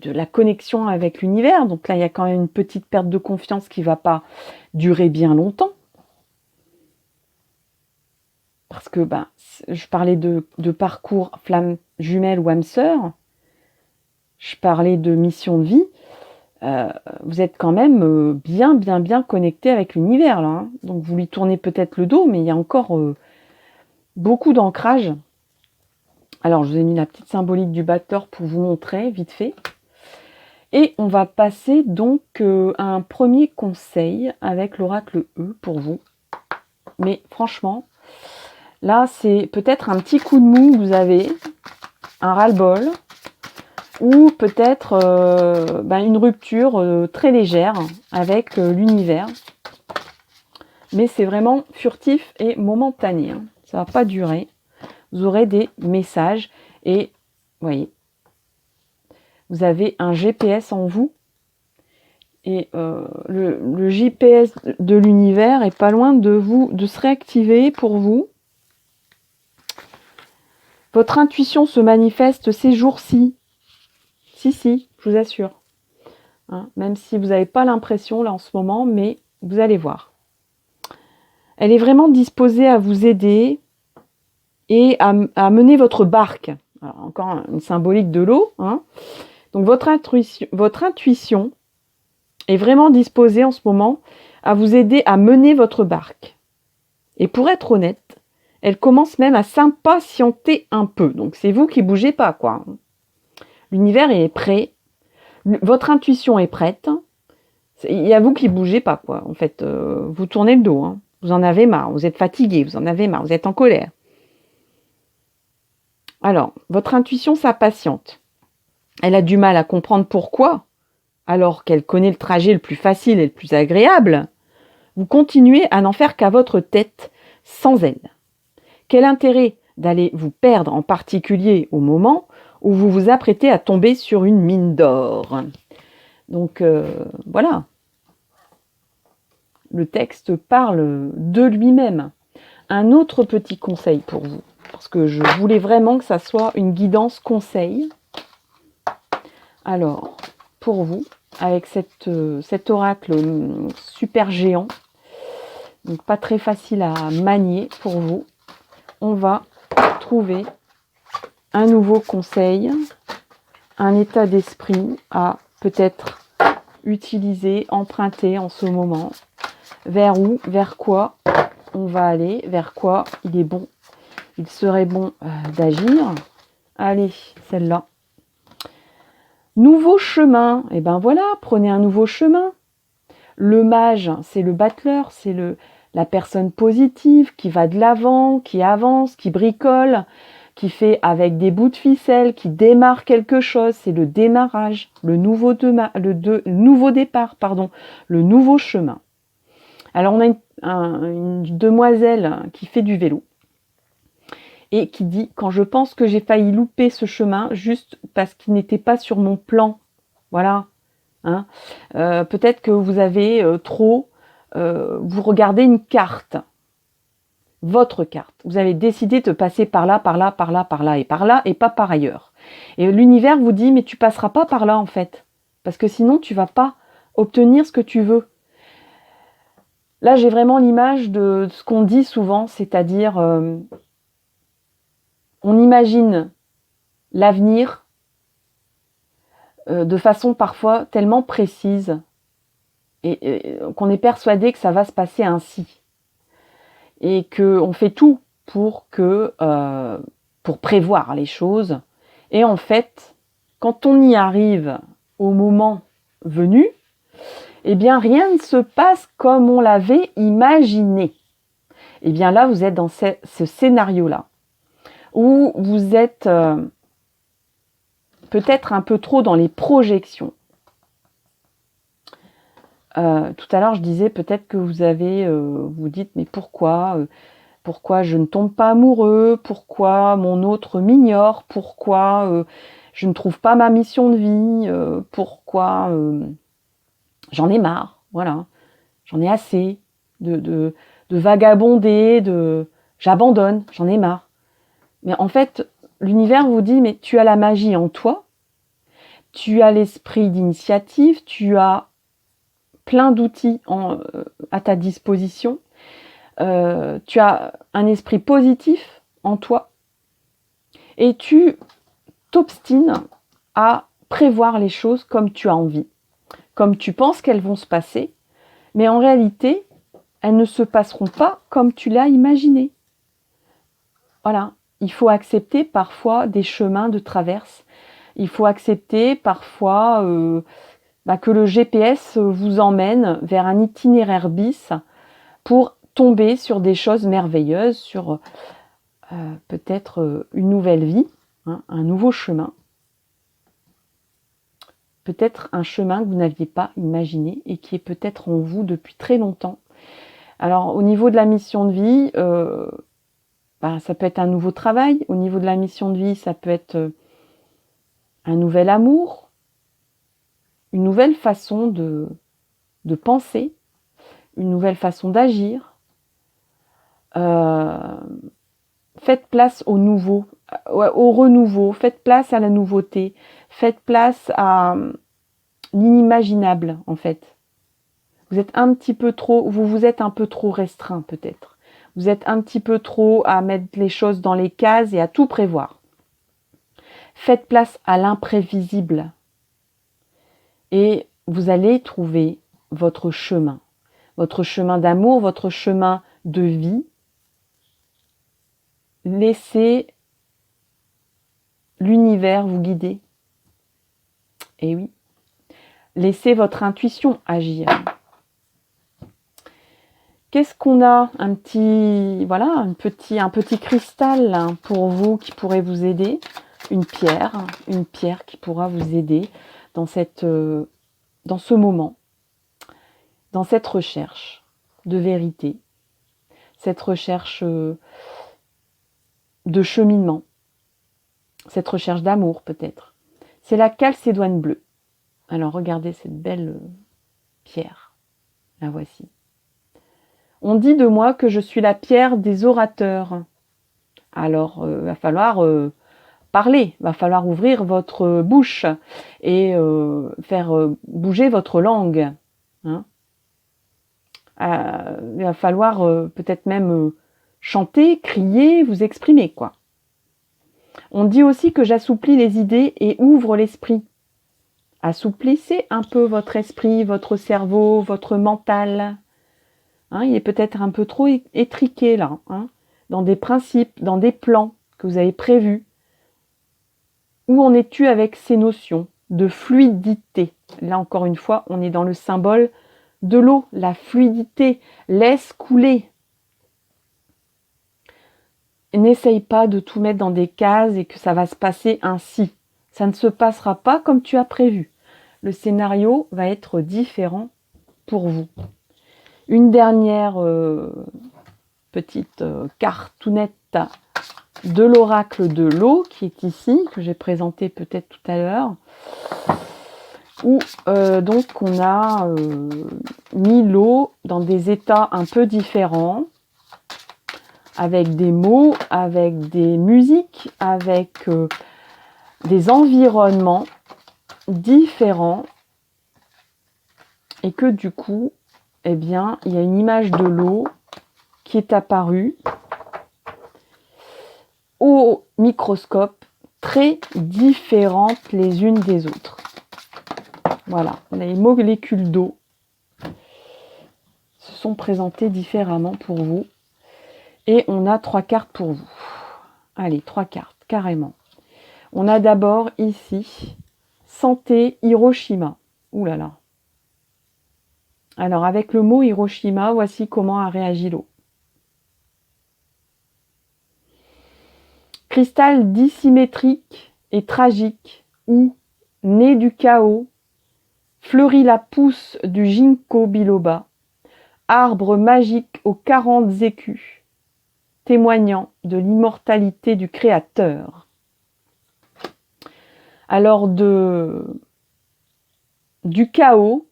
la connexion avec l'univers. Donc là, il y a quand même une petite perte de confiance qui ne va pas durer bien longtemps. Parce que je parlais de parcours flamme jumelle ou âme sœur, je parlais de mission de vie, vous êtes quand même bien connecté avec l'univers là. Hein. Donc vous lui tournez peut-être le dos, mais il y a encore beaucoup d'ancrage. Alors je vous ai mis la petite symbolique du batteur pour vous montrer vite fait. Et on va passer donc à un premier conseil avec l'oracle E pour vous. Mais franchement, là, c'est peut-être un petit coup de mou que vous avez, un ras-le-bol, ou peut-être une rupture très légère avec l'univers. Mais c'est vraiment furtif et momentané. Hein. Ça ne va pas durer. Vous aurez des messages et, vous voyez, vous avez un GPS en vous. Et le GPS de l'univers est pas loin de se réactiver pour vous. Votre intuition se manifeste ces jours-ci. Si, je vous assure. Hein, même si vous n'avez pas l'impression là en ce moment, mais vous allez voir. Elle est vraiment disposée à vous aider et à mener votre barque. Alors, encore une symbolique de l'eau. Hein. Donc votre intuition est vraiment disposée en ce moment à vous aider à mener votre barque. Et pour être honnête, elle commence même à s'impatienter un peu. Donc c'est vous qui bougez pas, quoi. L'univers est prêt. Votre intuition est prête. Il y a vous qui bougez pas, quoi. En fait, vous tournez le dos. Hein. Vous en avez marre, vous êtes fatigué, vous en avez marre, vous êtes en colère. Alors, votre intuition s'impatiente. Elle a du mal à comprendre pourquoi, alors qu'elle connaît le trajet le plus facile et le plus agréable. Vous continuez à n'en faire qu'à votre tête, sans elle. Quel intérêt d'aller vous perdre, en particulier au moment où vous vous apprêtez à tomber sur une mine d'or? Donc, voilà. Le texte parle de lui-même. Un autre petit conseil pour vous, parce que je voulais vraiment que ça soit une guidance conseil. Alors, pour vous, avec cet oracle super géant, donc pas très facile à manier pour vous, on va trouver un nouveau conseil, un état d'esprit à peut-être utiliser, emprunter en ce moment. Vers où, vers quoi on va aller, vers quoi il serait bon d'agir. Allez, celle-là. Nouveau chemin. Et ben voilà, prenez un nouveau chemin. Le mage, c'est le battleur, c'est la personne positive qui va de l'avant, qui avance, qui bricole, qui fait avec des bouts de ficelle, qui démarre quelque chose. C'est le démarrage, le nouveau départ, le nouveau chemin. Alors, on a une demoiselle qui fait du vélo et qui dit « Quand je pense que j'ai failli louper ce chemin juste parce qu'il n'était pas sur mon plan. » Voilà. Hein. Peut-être que vous avez vous regardez une carte, votre carte. Vous avez décidé de passer par là, par là, par là, par là, et pas par ailleurs. Et l'univers vous dit « Mais tu passeras pas par là, en fait. Parce que sinon, tu vas pas obtenir ce que tu veux. » Là, j'ai vraiment l'image de ce qu'on dit souvent, c'est-à-dire on imagine l'avenir de façon parfois tellement précise et qu'on est persuadé que ça va se passer ainsi. Et qu'on fait tout pour prévoir les choses. Et en fait, quand on y arrive au moment venu, eh bien, rien ne se passe comme on l'avait imaginé. Eh bien là, vous êtes dans ce scénario-là, où vous êtes peut-être un peu trop dans les projections. Tout à l'heure, je disais peut-être que vous dites, mais pourquoi je ne tombe pas amoureux? Pourquoi mon autre m'ignore? Pourquoi je ne trouve pas ma mission de vie? Pourquoi j'en ai marre? Voilà. J'en ai assez de vagabonder, j'abandonne, j'en ai marre. Mais en fait, l'univers vous dit, mais tu as la magie en toi, tu as l'esprit d'initiative, tu as plein d'outils à ta disposition, tu as un esprit positif en toi et tu t'obstines à prévoir les choses comme tu as envie, comme tu penses qu'elles vont se passer, mais en réalité, elles ne se passeront pas comme tu l'as imaginé. Voilà, il faut accepter parfois des chemins de traverse. Il faut accepter parfois que le GPS vous emmène vers un itinéraire bis pour tomber sur des choses merveilleuses, sur peut-être une nouvelle vie, hein, un nouveau chemin. Peut-être un chemin que vous n'aviez pas imaginé et qui est peut-être en vous depuis très longtemps. Alors, au niveau de la mission de vie, ça peut être un nouveau travail. Au niveau de la mission de vie, ça peut être un nouvel amour, une nouvelle façon de penser, une nouvelle façon d'agir. Faites place au nouveau, au renouveau, faites place à la nouveauté, faites place à l'inimaginable en fait. Vous êtes un petit peu trop, vous êtes un peu trop restreint peut-être. Vous êtes un petit peu trop à mettre les choses dans les cases et à tout prévoir. Faites place à l'imprévisible et vous allez trouver votre chemin d'amour, votre chemin de vie. Laissez l'univers vous guider. Et oui, laissez votre intuition agir. Qu'est-ce qu'on a? Un petit, voilà, un petit cristal hein, pour vous qui pourrait vous aider. Une pierre qui pourra vous aider dans dans ce moment, dans cette recherche de vérité, cette recherche de cheminement, cette recherche d'amour peut-être. C'est la calcédoine bleue. Alors regardez cette belle pierre, la voici. On dit de moi que je suis la pierre des orateurs. Alors, va falloir parler, va falloir ouvrir votre bouche et faire bouger votre langue. Hein. Il va falloir peut-être même chanter, crier, vous exprimer, quoi. On dit aussi que j'assouplis les idées et ouvre l'esprit. Assouplissez un peu votre esprit, votre cerveau, votre mental. Hein, il est peut-être un peu trop étriqué là, hein, dans des principes, dans des plans que vous avez prévus. Où en es-tu avec ces notions de fluidité? Là encore une fois, on est dans le symbole de l'eau, la fluidité. Laisse couler. N'essaye pas de tout mettre dans des cases et que ça va se passer ainsi. Ça ne se passera pas comme tu as prévu. Le scénario va être différent pour vous. Une dernière petite cartoonette de l'oracle de l'eau qui est ici, que j'ai présenté peut-être tout à l'heure, où donc on a mis l'eau dans des états un peu différents, avec des mots, avec des musiques, avec des environnements différents, et que du coup, eh bien, il y a une image de l'eau qui est apparue au microscope, très différentes les unes des autres. Voilà, les molécules d'eau se sont présentées différemment pour vous. Et on a 3 cartes pour vous. Allez, 3 cartes, carrément. On a d'abord ici, santé Hiroshima. Ouh là là. Alors, avec le mot Hiroshima, voici comment a réagi l'eau. Cristal dissymétrique et tragique, où, né du chaos, fleurit la pousse du ginkgo biloba, arbre magique aux 40 écus, témoignant de l'immortalité du Créateur. Alors du chaos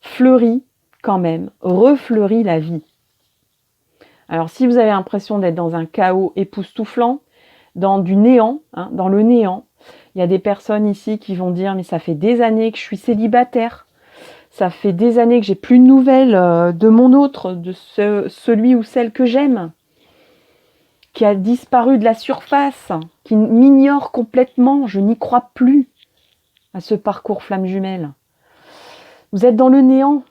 fleurit quand même, refleurit la vie. Alors si vous avez l'impression d'être dans un chaos époustouflant, dans du néant, hein, dans le néant, il y a des personnes ici qui vont dire mais ça fait des années que je suis célibataire, ça fait des années que j'ai plus de nouvelles de mon autre, de celui ou celle que j'aime, qui a disparu de la surface, qui m'ignore complètement, je n'y crois plus à ce parcours flamme jumelle. Vous êtes dans le néant,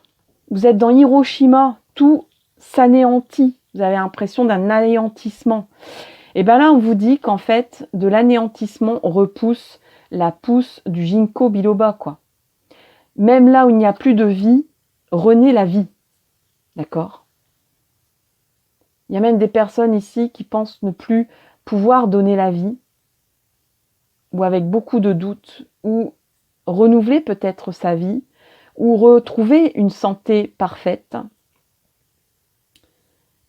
vous êtes dans Hiroshima, tout s'anéantit, vous avez l'impression d'un anéantissement. Et bien là, on vous dit qu'en fait, de l'anéantissement repousse la pousse du ginkgo biloba, quoi. Même là où il n'y a plus de vie, renaît la vie. D'accord ? Il y a même des personnes ici qui pensent ne plus pouvoir donner la vie, ou avec beaucoup de doutes, ou renouveler peut-être sa vie, ou retrouver une santé parfaite.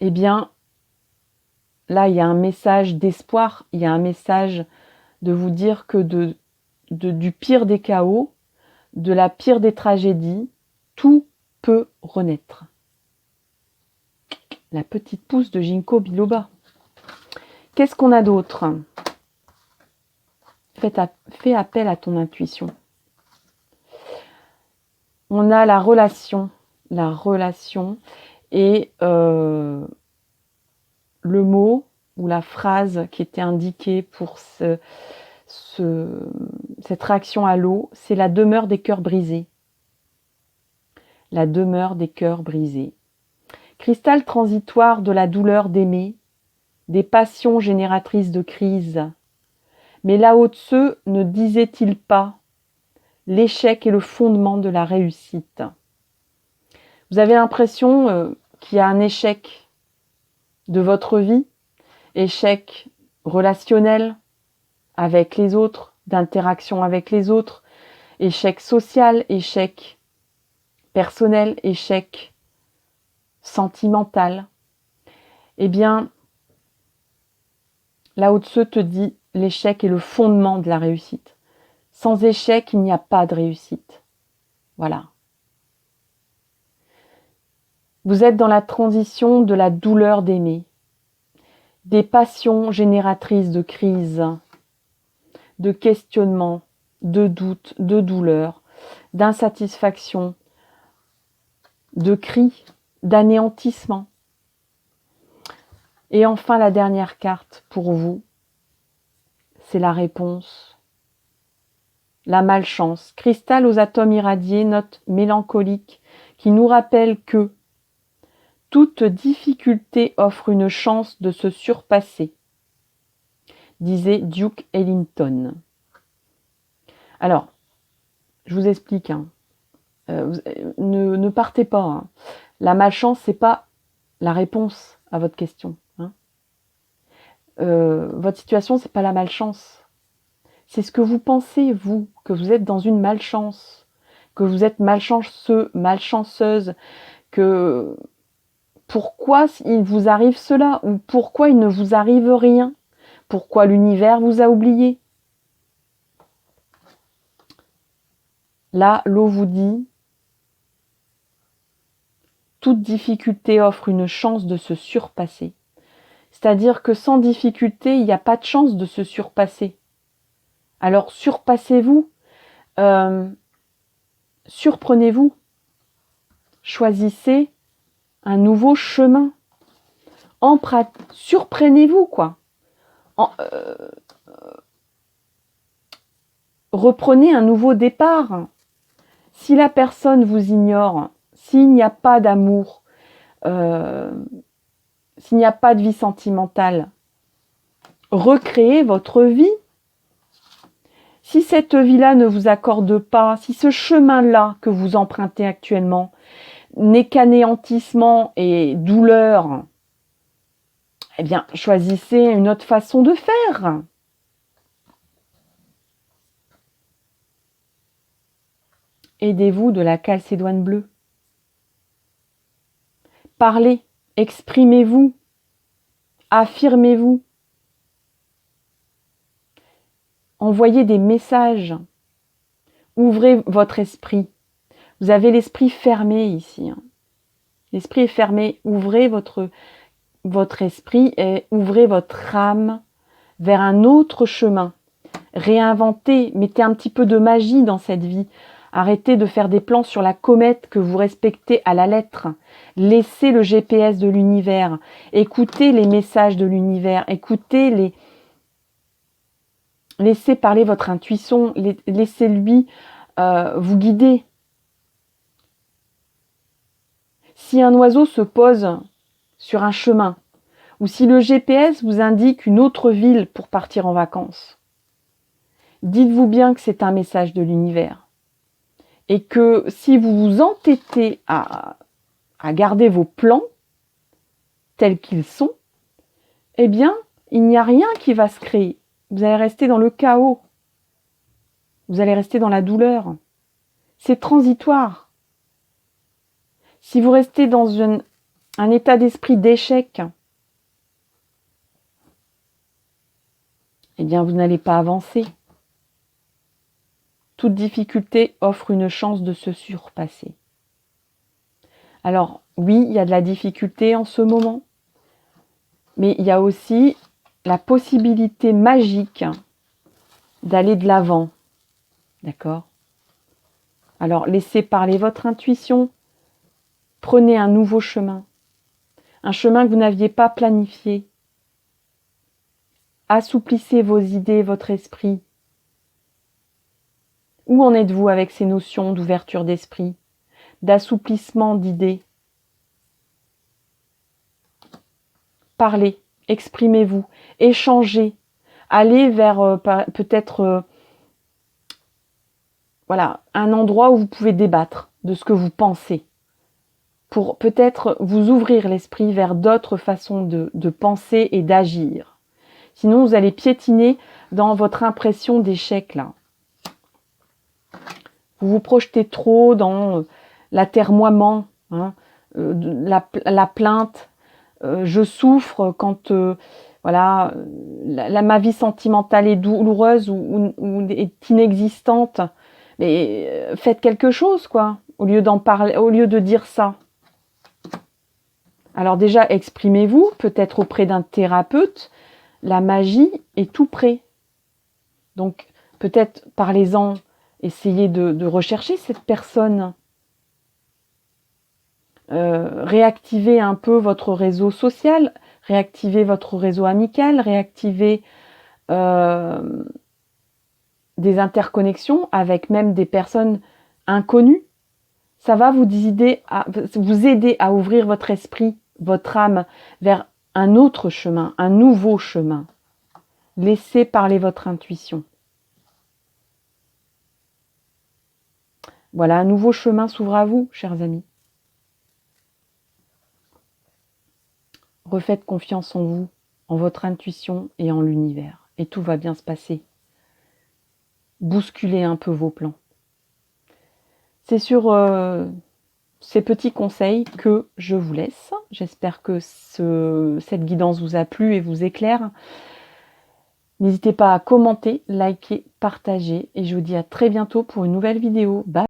Eh bien, là, il y a un message d'espoir, il y a un message de vous dire que du pire des chaos, de la pire des tragédies, tout peut renaître. La petite pousse de ginkgo biloba. Qu'est-ce qu'on a d'autre ? Fais appel à ton intuition. On a la relation et le mot ou la phrase qui était indiquée pour cette réaction à l'eau, c'est la demeure des cœurs brisés. La demeure des cœurs brisés. Cristal transitoire de la douleur d'aimer, des passions génératrices de crise. Mais Lao Tse ne disait-il pas l'échec est le fondement de la réussite. Vous avez l'impression qu'il y a un échec de votre vie, échec relationnel avec les autres, d'interaction avec les autres, échec social, échec personnel, échec sentimental. Eh bien, Lao Tzu te dit, l'échec est le fondement de la réussite. Sans échec, il n'y a pas de réussite. Voilà. Vous êtes dans la transition de la douleur d'aimer, des passions génératrices de crises, de questionnements, de doutes, de douleurs, d'insatisfaction, de cris, d'anéantissement. Et enfin, la dernière carte pour vous, c'est la réponse. La malchance. Cristal aux atomes irradiés, note mélancolique, qui nous rappelle que toute difficulté offre une chance de se surpasser, disait Duke Ellington. Alors, je vous explique, ne partez pas. Hein. La malchance, c'est pas la réponse à votre question. Hein. Votre situation, c'est pas la malchance. C'est ce que vous pensez, vous, que vous êtes dans une malchance, que vous êtes malchanceux, malchanceuse, que pourquoi il vous arrive cela, ou pourquoi il ne vous arrive rien, pourquoi l'univers vous a oublié. Là, l'eau vous dit, toute difficulté offre une chance de se surpasser. C'est-à-dire que sans difficulté, il n'y a pas de chance de se surpasser. Alors surpassez-vous, surprenez-vous, choisissez un nouveau chemin. Surprenez-vous, quoi. Reprenez un nouveau départ. Si la personne vous ignore, s'il n'y a pas d'amour, s'il n'y a pas de vie sentimentale, recréez votre vie. Si cette vie-là ne vous accorde pas, si ce chemin-là que vous empruntez actuellement n'est qu'anéantissement et douleur, eh bien, choisissez une autre façon de faire. Aidez-vous de la calcédoine bleue. Parlez, exprimez-vous, affirmez-vous. Envoyez des messages. Ouvrez votre esprit. Vous avez l'esprit fermé ici. L'esprit est fermé. Ouvrez votre esprit et ouvrez votre âme vers un autre chemin. Réinventez, mettez un petit peu de magie dans cette vie. Arrêtez de faire des plans sur la comète que vous respectez à la lettre. Laissez le GPS de l'univers. Écoutez les messages de l'univers. Laissez parler votre intuition. Laissez-lui vous guider. Si un oiseau se pose sur un chemin, ou si le GPS vous indique une autre ville pour partir en vacances, dites-vous bien que c'est un message de l'univers. Et que si vous vous entêtez à garder vos plans tels qu'ils sont, eh bien, il n'y a rien qui va se créer. Vous allez rester dans le chaos. Vous allez rester dans la douleur. C'est transitoire. Si vous restez dans un état d'esprit d'échec, eh bien, vous n'allez pas avancer. Toute difficulté offre une chance de se surpasser. Alors, oui, il y a de la difficulté en ce moment, mais il y a aussi la possibilité magique d'aller de l'avant. D'accord ? Alors, laissez parler votre intuition. Prenez un nouveau chemin. Un chemin que vous n'aviez pas planifié. Assouplissez vos idées, votre esprit. Où en êtes-vous avec ces notions d'ouverture d'esprit, d'assouplissement d'idées ? Parlez, exprimez-vous, échangez, allez vers peut-être un endroit où vous pouvez débattre de ce que vous pensez. pour peut-être vous ouvrir l'esprit vers d'autres façons de penser et d'agir. Sinon, vous allez piétiner dans votre impression d'échec, là. Vous vous projetez trop dans l'atermoiement, hein, la plainte. Je souffre quand voilà, ma vie sentimentale est douloureuse ou est inexistante. Mais faites quelque chose, quoi, au lieu d'en parler, au lieu de dire ça. Alors déjà, exprimez-vous, peut-être auprès d'un thérapeute. La magie est tout près. Donc, peut-être parlez-en, essayez de rechercher cette personne. Réactivez un peu votre réseau social, réactivez votre réseau amical, réactivez des interconnexions avec même des personnes inconnues. Ça va vous aider à ouvrir votre esprit, votre âme vers un autre chemin, un nouveau chemin. Laissez parler votre intuition. Voilà, un nouveau chemin s'ouvre à vous, chers amis. Refaites confiance en vous, en votre intuition et en l'univers. Et tout va bien se passer. Bousculez un peu vos plans. C'est sur ces petits conseils que je vous laisse. J'espère que cette guidance vous a plu et vous éclaire. N'hésitez pas à commenter, liker, partager. Et je vous dis à très bientôt pour une nouvelle vidéo. Bye!